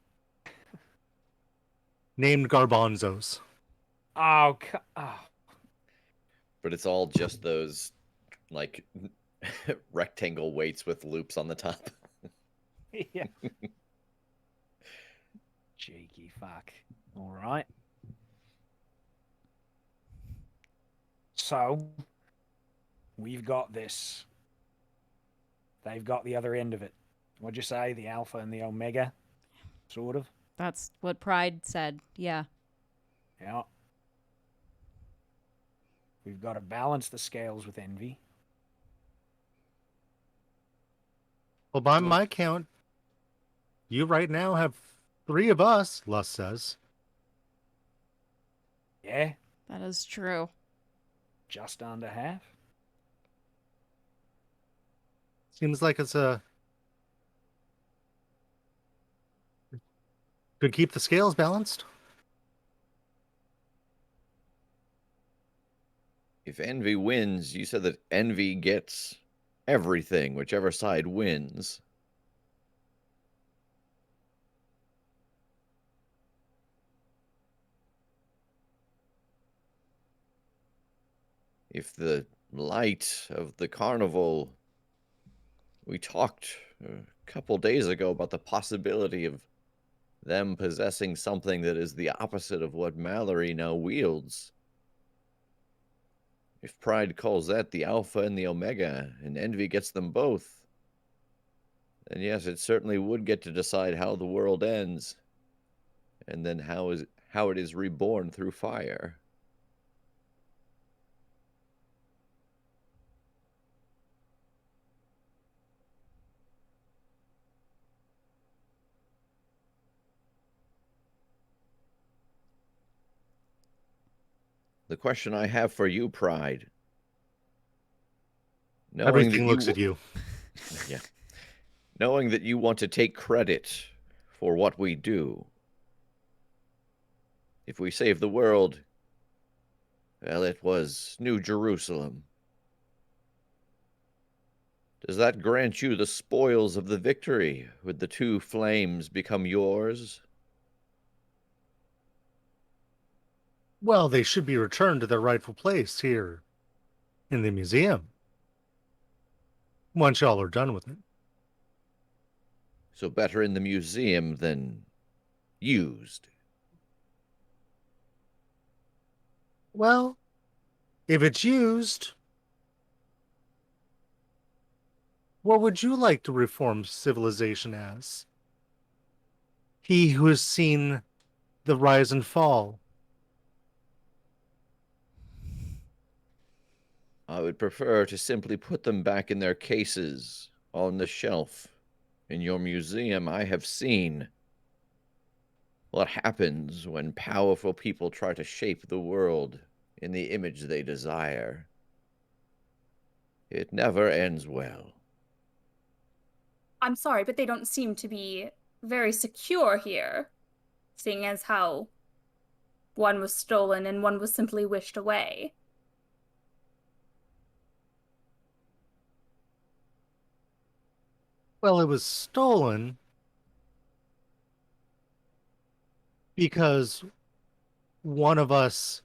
Named Garbanzos. Oh. But it's all just those, like, rectangle weights with loops on the top. Yeah. Cheeky fuck. All right. So, we've got this. They've got the other end of it. What'd you say? The Alpha and the Omega? Sort of? that's what Pride said. Yeah. Yeah. We've got to balance the scales with envy. Well, by my count, you right now have 3 of us, Lust says. Yeah, That is true. just under half. Seems like it's could keep the scales balanced. If envy wins, you said that envy gets everything, whichever side wins. If the light of the carnival, we talked a couple days ago about the possibility of them possessing something that is the opposite of what Mallory now wields. If Pride calls that the Alpha and the Omega, and Envy gets them both, then yes, it certainly would get to decide how the world ends, and then how it is reborn through fire. The question I have for you, Pride, Everything looks at you. yeah, knowing that you want to take credit for what we do. If we save the world, well, it was New Jerusalem. Does that grant you the spoils of the victory? Would the two flames become yours? Well, they should be returned to their rightful place here in the museum once y'all are done with it. So better in the museum than used. Well, if it's used, what would you like to reform civilization as? He who has seen the rise and fall. I would prefer to simply put them back in their cases on the shelf. In your museum, I have seen what happens when powerful people try to shape the world in the image they desire. It never ends well. I'm sorry, but they don't seem to be very secure here, seeing as how one was stolen and one was simply wished away. Well, it was stolen because one of us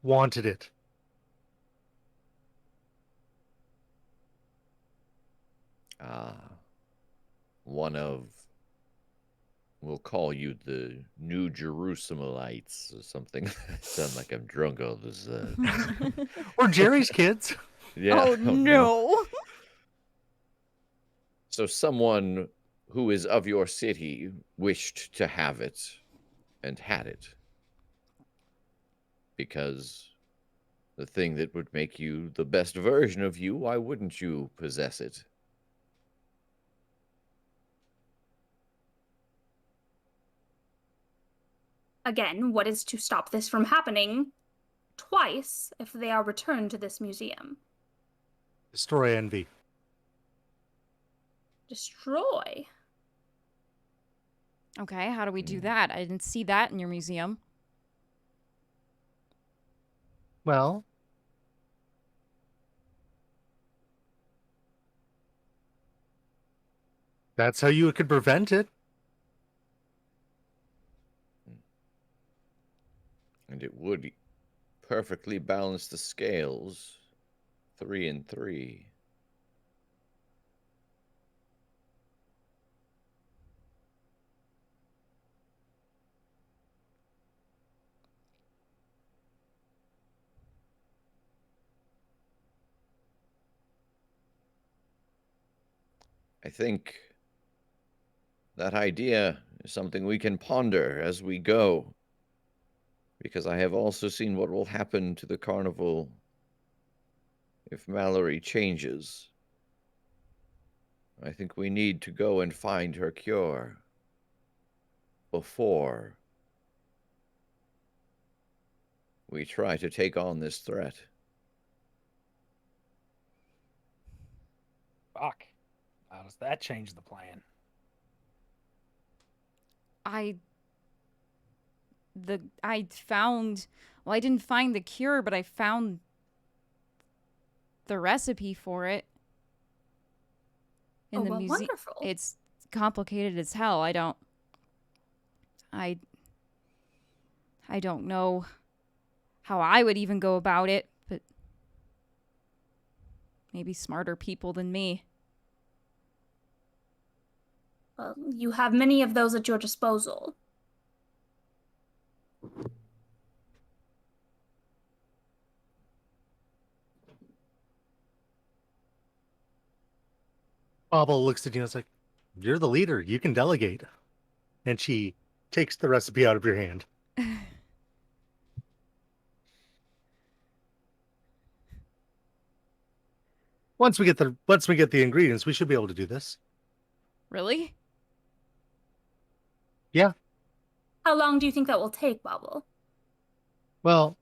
wanted it. One of, we'll call you the New Jerusalemites or something. I sound like I'm drunk all this. Or Jerry's kids. Yeah. Oh, no. So someone who is of your city wished to have it and had it. Because the thing that would make you the best version of you, why wouldn't you possess it? Again, what is to stop this from happening twice if they are returned to this museum? Destroy envy. Destroy? Okay, how do we do that? I didn't see that in your museum. Well, that's how you could prevent it. And it would perfectly balance the scales. 3 and 3. I think that idea is something we can ponder as we go, because I have also seen what will happen to the carnival if Mallory changes. I think we need to go and find her cure before we try to take on this threat. Fuck. How does that change the plan? I found, well, I didn't find the cure, but I found the recipe for it in Oh, the well, museum. wonderful. It's complicated as hell. I don't know how I would even go about it, but maybe smarter people than me. Well, you have many of those at your disposal. Bobble looks at you and is like, you're the leader. You can delegate. And she takes the recipe out of your hand. Once we get the ingredients, we should be able to do this. Really? Yeah. How long do you think that will take, Bobble? Well,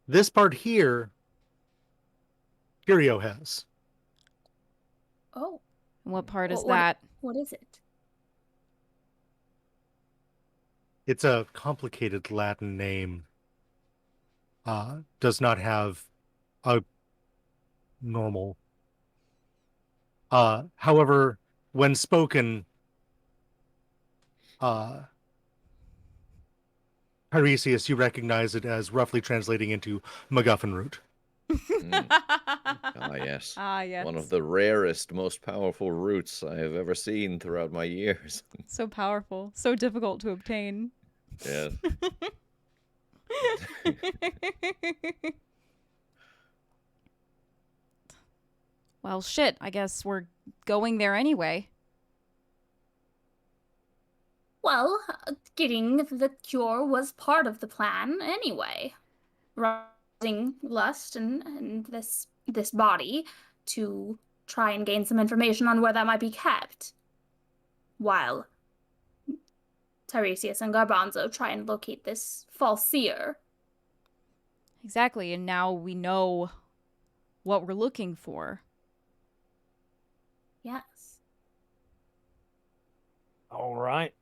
this part here, Curio has. Oh, And what part is what that? what is it? It's a complicated Latin name. Does not have a normal. However, when spoken, Tiresias, you recognize it as roughly translating into MacGuffin root. Ah, yes. Ah, yes. One of the rarest, most powerful roots I have ever seen throughout my years. So powerful. So difficult to obtain. Yes. Well, shit. I guess we're going there anyway. Well, getting the cure was part of the plan anyway. Rising lust and this body to try and gain some information on where that might be kept. While Tiresias and Garbanzo try and locate this false seer. Exactly. And now we know what we're looking for. Yes. All right.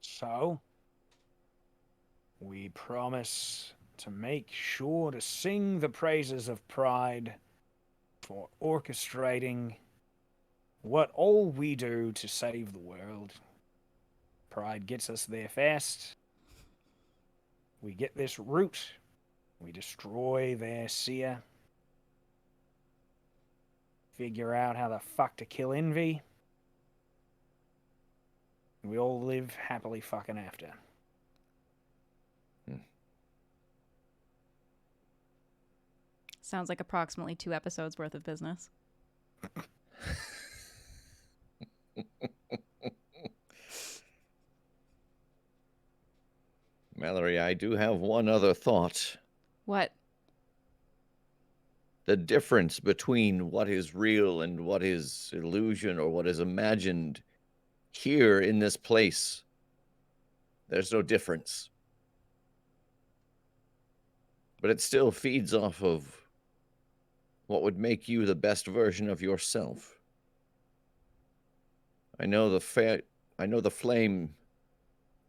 So, we promise to make sure to sing the praises of Pride for orchestrating what all we do to save the world. Pride gets us there fast. We get this root. We destroy their seer. Figure out how the fuck to kill envy. We all live happily fucking after. Sounds like approximately 2 episodes worth of business. Mallory, I do have one other thought. What? The difference between what is real and what is illusion or what is imagined here in this place, there's no difference. But it still feeds off of what would make you the best version of yourself. I know the flame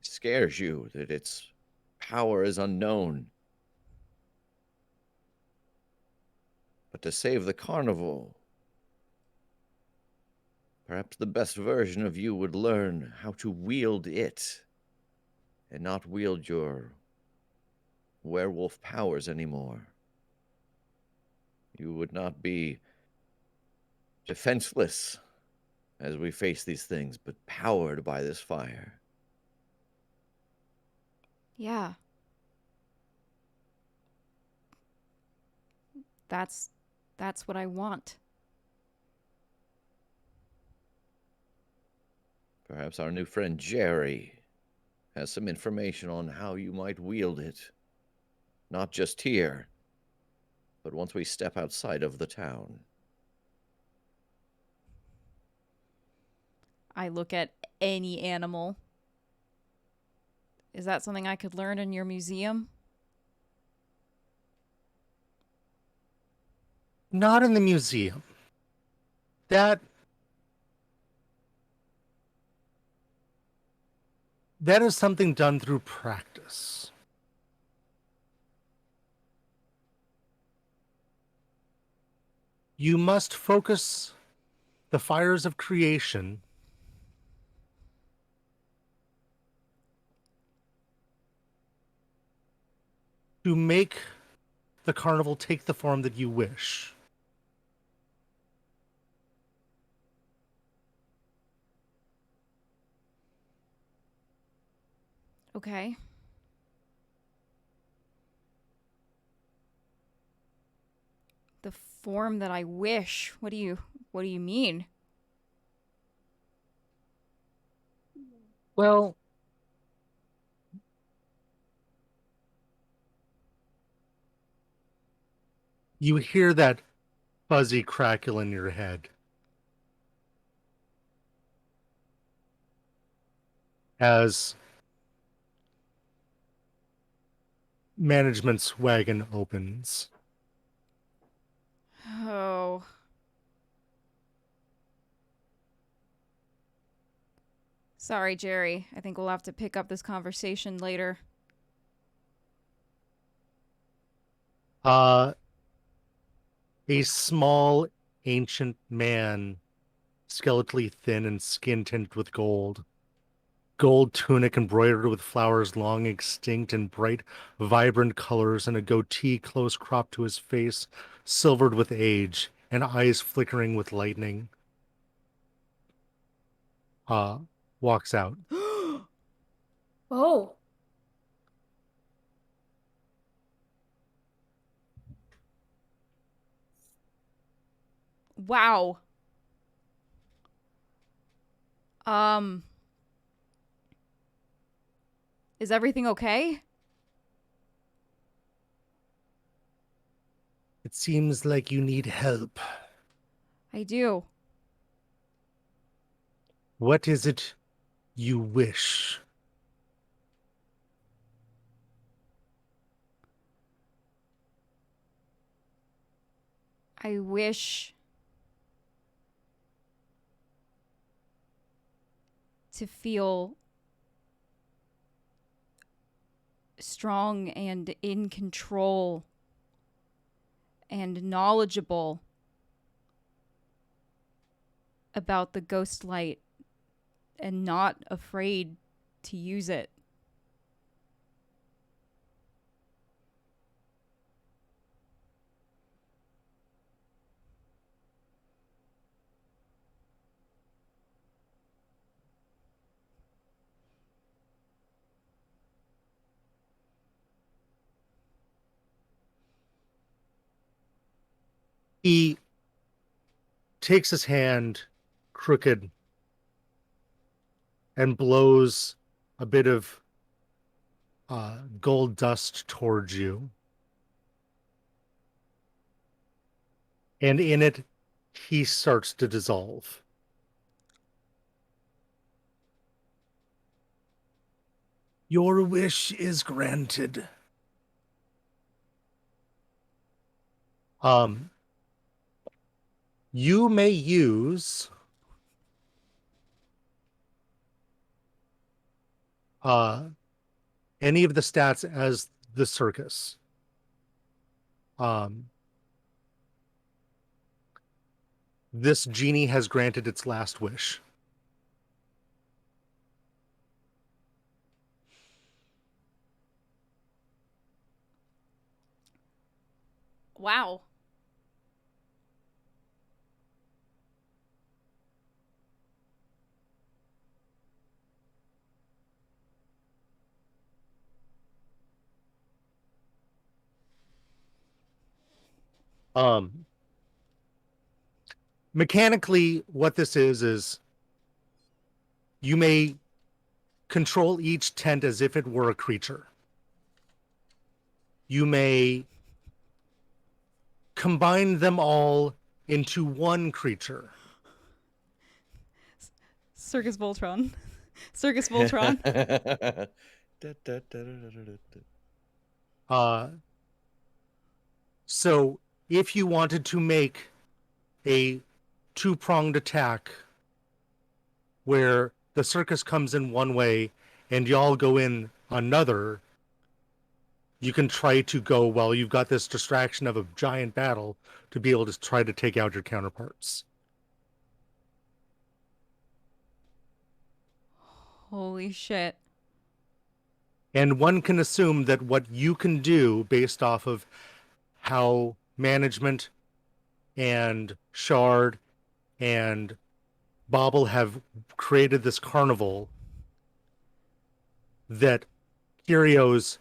scares you, that its power is unknown. But to save the carnival, perhaps the best version of you would learn how to wield it and not wield your werewolf powers anymore. You would not be defenseless as we face these things, but powered by this fire. Yeah. That's what I want. Perhaps our new friend Jerry has some information on how you might wield it. Not just here, but once we step outside of the town. I look at any animal. Is that something I could learn in your museum? Not in the museum. That is something done through practice. You must focus the fires of creation to make the carnival take the form that you wish. Okay. The form that I wish. What do you mean? Well, you hear that fuzzy crackle in your head as management's wagon opens. Oh. Sorry, Jerry. I think we'll have to pick up this conversation later. A small, ancient man, skeletally thin and skin tinted with gold. Gold tunic embroidered with flowers long extinct in bright, vibrant colors, and a goatee close cropped to his face, silvered with age, and eyes flickering with lightning. Walks out. Oh. Wow. Is everything okay? It seems like you need help. I do. What is it you wish? I wish to feel strong and in control and knowledgeable about the ghost light and not afraid to use it. He takes his hand, crooked, and blows a bit of gold dust towards you. And in it, he starts to dissolve. Your wish is granted. You may use any of the stats as the circus. This genie has granted its last wish. Wow. Mechanically, what this is you may control each tent as if it were a creature. You may combine them all into one creature. Circus Voltron. Circus Voltron. So if you wanted to make a two-pronged attack where the circus comes in one way and y'all go in another, you can try to go while you've got this distraction of a giant battle to be able to try to take out your counterparts. Holy shit. And one can assume that what you can do based off of how management and Shard and Bobble have created this carnival, that Curios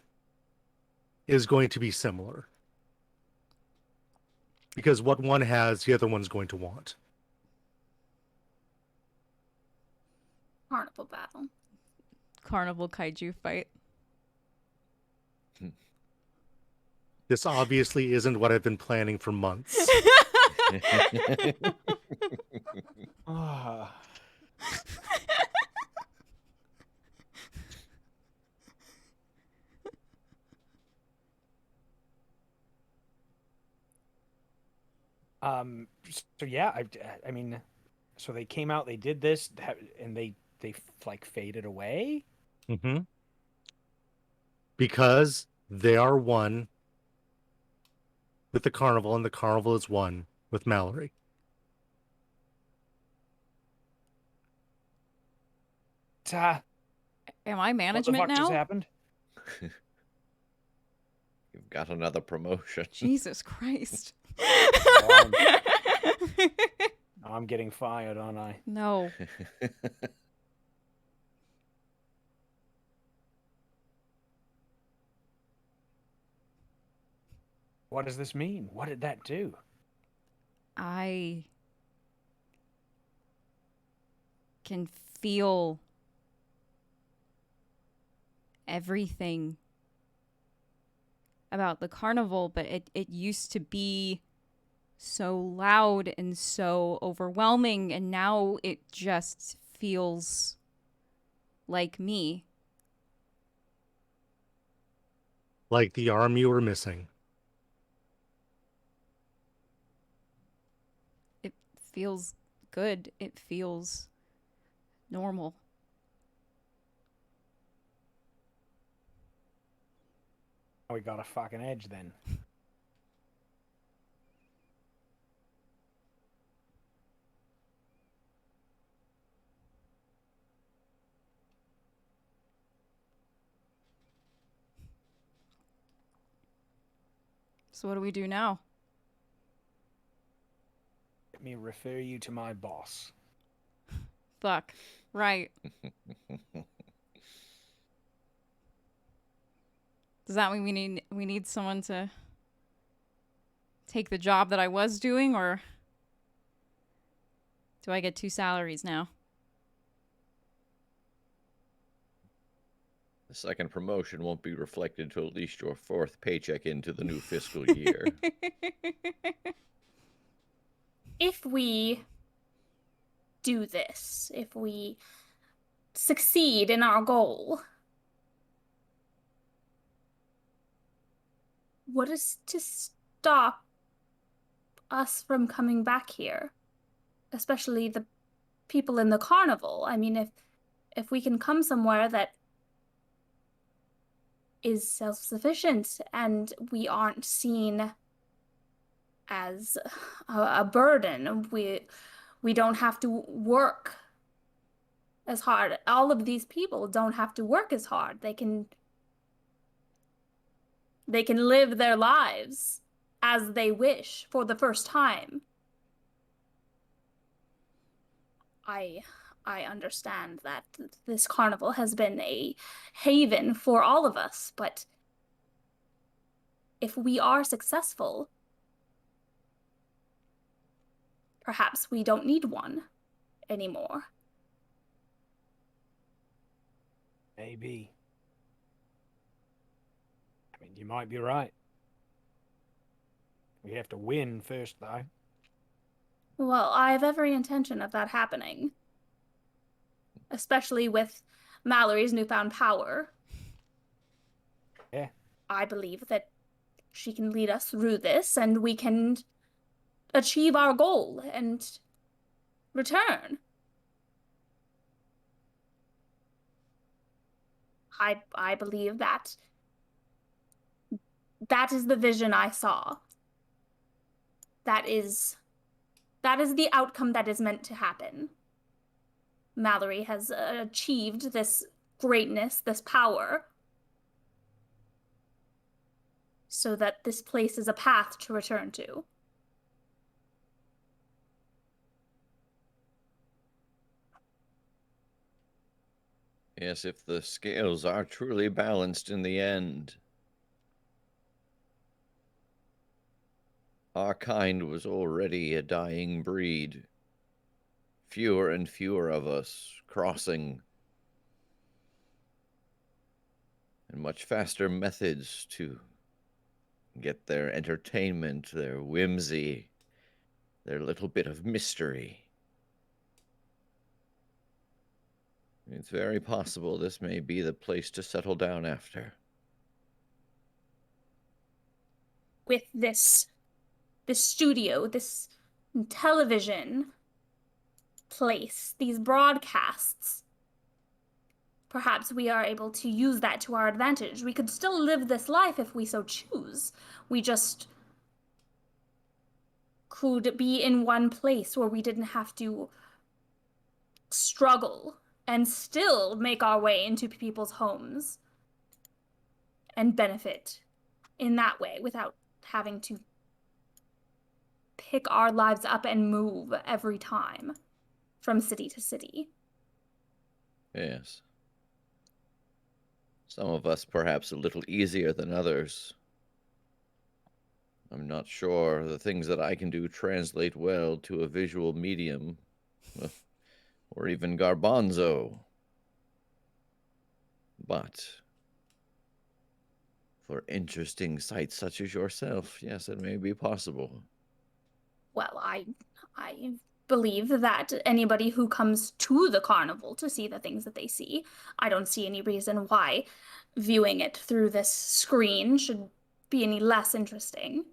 is going to be similar. Because what one has, the other one's going to want. Carnival battle. Carnival kaiju fight. This obviously isn't what I've been planning for months. Ah. So yeah, I mean, so they came out, they did this, and they like faded away? Mm-hmm. Because they are one with the carnival, and the carnival is one with Mallory. Ta, Am I what the management fuck just now? happened? You've got another promotion. Jesus Christ. I'm getting fired, aren't I? No. What does this mean? What did that do? I can feel everything about the carnival, but it used to be so loud and so overwhelming, and now it just feels like me. Like the arm you were missing. It feels good. It feels normal. We got a fucking edge then. So what do we do now? Let me refer you to my boss. Fuck. Right. Does that mean we need someone to take the job that I was doing, or do I get 2 salaries now? The second promotion won't be reflected till at least your 4th paycheck into the new fiscal year. If we do this, if we succeed in our goal, what is to stop us from coming back here? Especially the people in the carnival. I mean, if we can come somewhere that is self-sufficient and we aren't seen as a burden, we don't have to work as hard. All of these people don't have to work as hard. They can live their lives as they wish for the first time. I understand that this carnival has been a haven for all of us, but if we are successful, perhaps we don't need one anymore. Maybe. I mean, you might be right. We have to win first, though. Well, I have every intention of that happening. Especially with Mallory's newfound power. Yeah. I believe that she can lead us through this and we can achieve our goal and return. I believe that is the vision I saw. That is the outcome that is meant to happen. Mallory has achieved this greatness, this power, so that this place is a path to return to. Yes, if the scales are truly balanced in the end. Our kind was already a dying breed. Fewer and fewer of us crossing, and much faster methods to get their entertainment, their whimsy, their little bit of mystery. It's very possible this may be the place to settle down after. With this studio, this television place, these broadcasts, perhaps we are able to use that to our advantage. We could still live this life if we so choose. We just could be in one place where we didn't have to struggle and still make our way into people's homes and benefit in that way without having to pick our lives up and move every time from city to city. Yes. Some of us perhaps a little easier than others. I'm not sure the things that I can do translate well to a visual medium, or even garbanzo. But for interesting sights such as yourself, yes, it may be possible. Well, I believe that anybody who comes to the carnival to see the things that they see, I don't see any reason why viewing it through this screen should be any less interesting.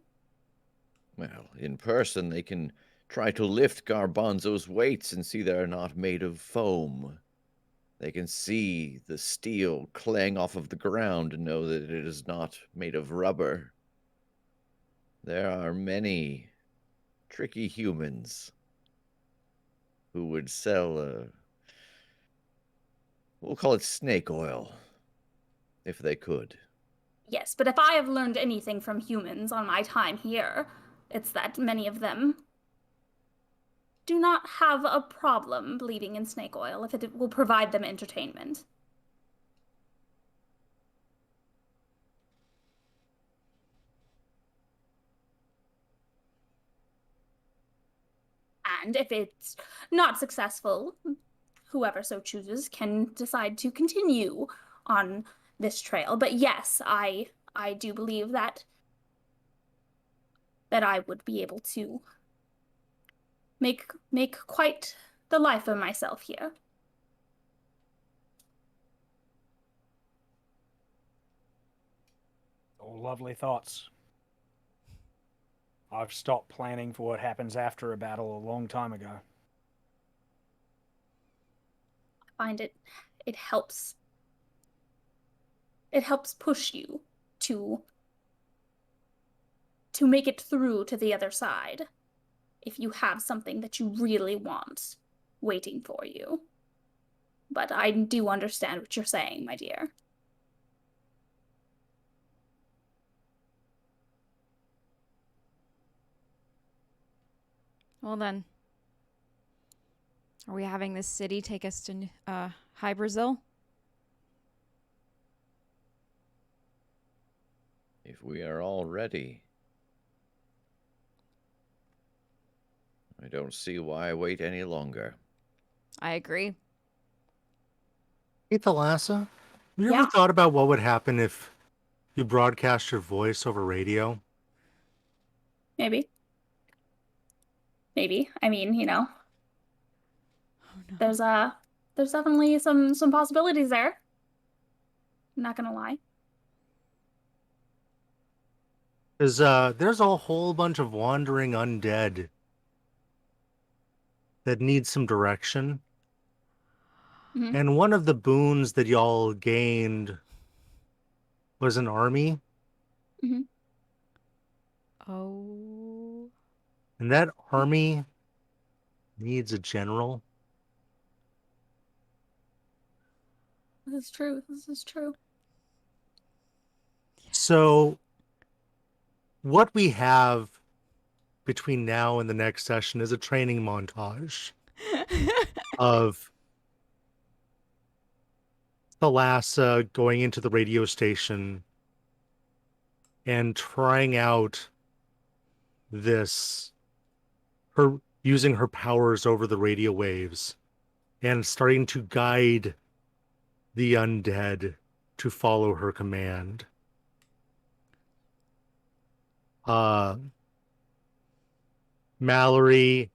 Well, in person, they can try to lift garbanzo's weights and see they're not made of foam. They can see the steel clang off of the ground and know that it is not made of rubber. There are many tricky humans who would sell, we'll call it snake oil, if they could. Yes, but if I have learned anything from humans on my time here, it's that many of them do not have a problem believing in snake oil if it will provide them entertainment. And if it's not successful, whoever so chooses can decide to continue on this trail. But yes, I do believe that I would be able to make quite the life of myself here. All lovely thoughts. I've stopped planning for what happens after a battle a long time ago. I find it helps push you to make it through to the other side if you have something that you really want waiting for you. But I do understand what you're saying, my dear. Well then, are we having this city take us to High Brazil? If we are all ready, I don't see why wait any longer. I agree. Hey, Thalassa, have you Yeah. ever thought about what would happen if you broadcast your voice over radio? Maybe. I mean, Oh no. there's definitely some possibilities there. I'm not gonna lie. Because there's a whole bunch of wandering undead that need some direction. Mhm. And one of the boons that y'all gained was an army. Mhm. Oh. And that army needs a general. This is true. This is true. So what we have between now and the next session is a training montage of Thalassa going into the radio station and trying out her using her powers over the radio waves and starting to guide the undead to follow her command. Mallory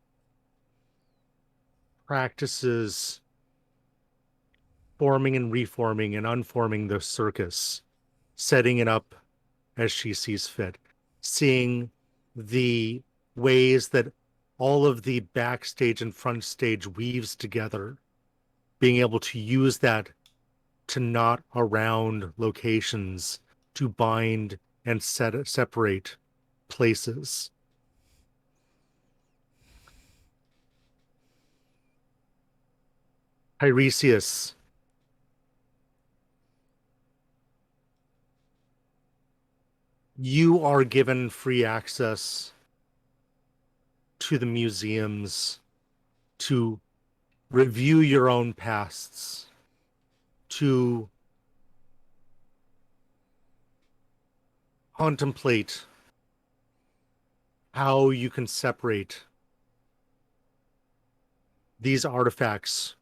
practices forming and reforming and unforming the circus, setting it up as she sees fit, seeing the ways that all of the backstage and front stage weaves together, being able to use that to knot around locations to bind and separate places. Tiresias, you are given free access to the museums to review your own pasts, to contemplate how you can separate these artifacts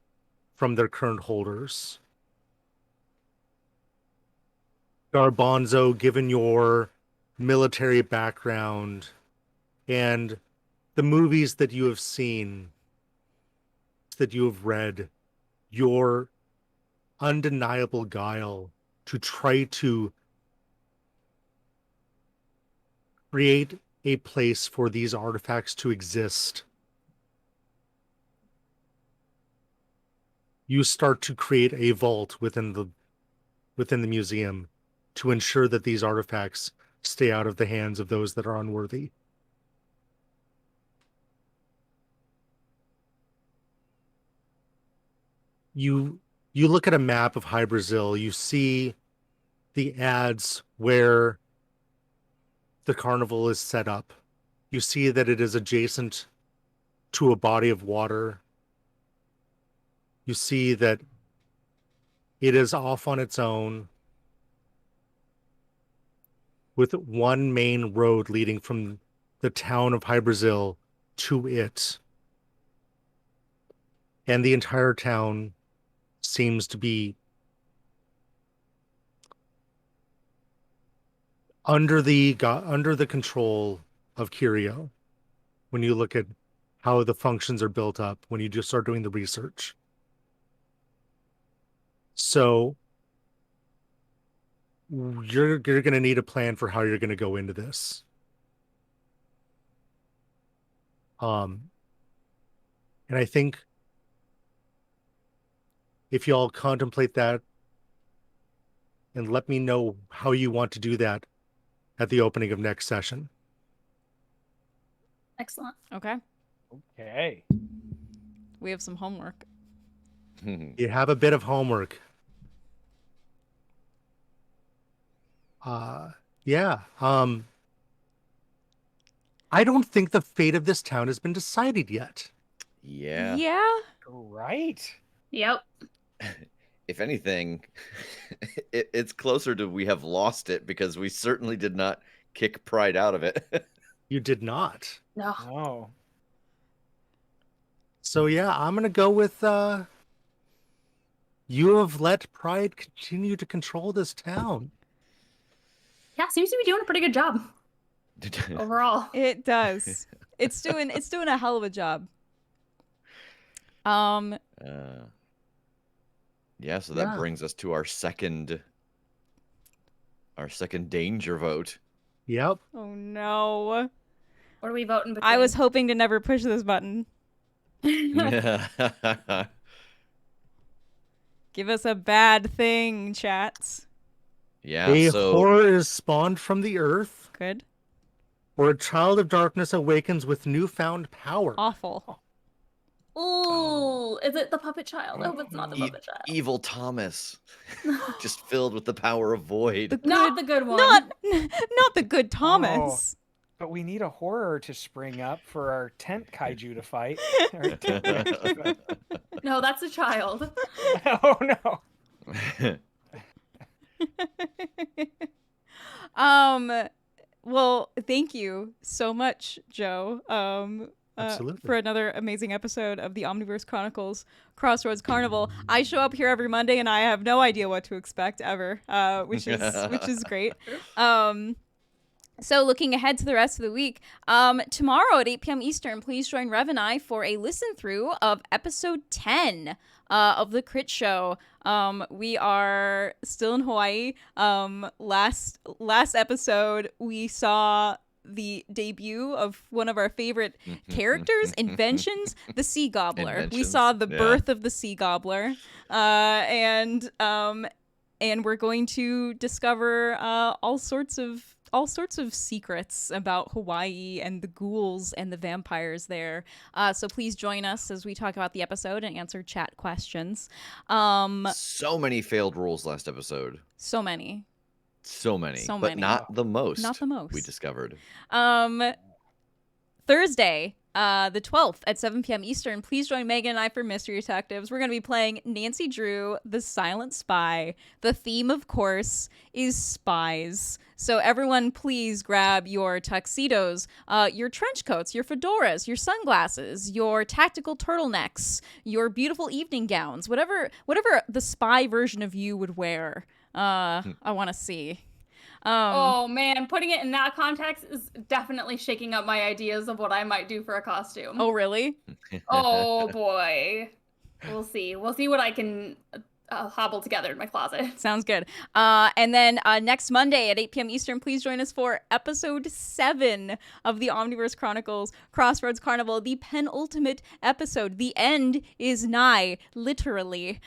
from their current holders. Garbanzo, given your military background and the movies that you have seen, that you have read, your undeniable guile to try to create a place for these artifacts to exist. You start to create a vault within the museum to ensure that these artifacts stay out of the hands of those that are unworthy. You look at a map of High Brazil, you see the ads where the carnival is set up. You see that it is adjacent to a body of water. You see that it is off on its own with one main road leading from the town of High Brazil to it. And the entire town seems to be under the control of Curio when you look at how the functions are built up, when you just start doing the research. So you're going to need a plan for how you're going to go into this. And I think if you all contemplate that and let me know how you want to do that at the opening of next session. Excellent. Okay. Okay. We have some homework. You have a bit of homework. Yeah. I don't think the fate of this town has been decided yet. Yeah. Yeah. Right. Yep. If anything, it's closer to we have lost it because we certainly did not kick pride out of it. You did not. No. Oh. So yeah, I'm going to go with you have let pride continue to control this town. Yeah, seems to be doing a pretty good job overall. It does. It's doing a hell of a job. Yeah, so that Yeah. brings us to our second danger vote. Yep. Oh no. What are we voting between? I was hoping to never push this button. Give us a bad thing, chats. Yeah, A so horror is spawned from the earth, Good. or a child of darkness awakens with newfound power. Awful. Ooh, is it the puppet child? I hope it's not the puppet child. Evil Thomas, just filled with the power of void. Not the good one. Not the good Thomas. But we need a horror to spring up for our tent kaiju to fight. Our tent kaiju to fight. No, that's a child. Oh no. Well, thank you so much, Joe. Absolutely. For another amazing episode of the Omniverse Chronicles Crossroads Carnival. I show up here every Monday and I have no idea what to expect ever, which is great. So looking ahead to the rest of the week, tomorrow at 8 p.m. Eastern, please join Rev and I for a listen through of episode 10 of the Crit Show. We are still in Hawaii. Last episode, we saw the debut of one of our favorite characters, inventions, the Sea Gobbler. We saw the birth of the Sea Gobbler. And and we're going to discover all sorts of secrets about Hawaii and the ghouls and the vampires there. So please join us as we talk about the episode and answer chat questions. So many failed rolls last episode. So many. So many. So But many. not the most. Not the most. We discovered. Thursday, the 12th at 7 p.m. Eastern. Please join Megan and I for Mystery Detectives. We're going to be playing Nancy Drew, the Silent Spy. The theme, of course, is spies. So everyone, please grab your tuxedos, your trench coats, your fedoras, your sunglasses, your tactical turtlenecks, your beautiful evening gowns, whatever the spy version of you would wear. I want to see. Oh man, putting it in that context is definitely shaking up my ideas of what I might do for a costume. Oh, really? Oh boy. We'll see. We'll see what I can hobble together in my closet. Sounds good. And then next Monday at 8 p.m. Eastern, please join us for episode 7 of the Omniverse Chronicles Crossroads Carnival, the penultimate episode. The end is nigh, literally.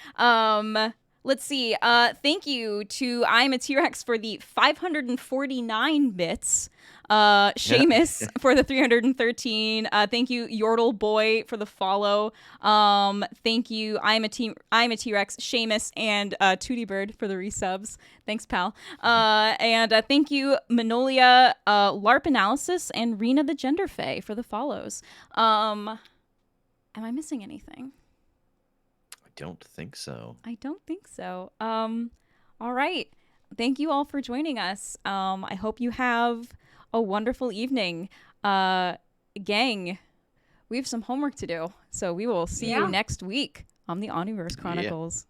Let's see. Thank you to I'm a T-Rex for the 549 bits. Seamus for the 313. Thank you, Yordle Boy, for the follow. Thank you, I'm a T-Rex, Seamus, and Tootie Bird for the resubs. Thanks, pal. And thank you, Manolia, LARP Analysis, and Rena the Gender Fae for the follows. Am I missing anything? Don't think so. I don't think so. All right. Thank you all for joining us. I hope you have a wonderful evening. Gang, we have some homework to do. So we will see you next week on the Omniverse Chronicles.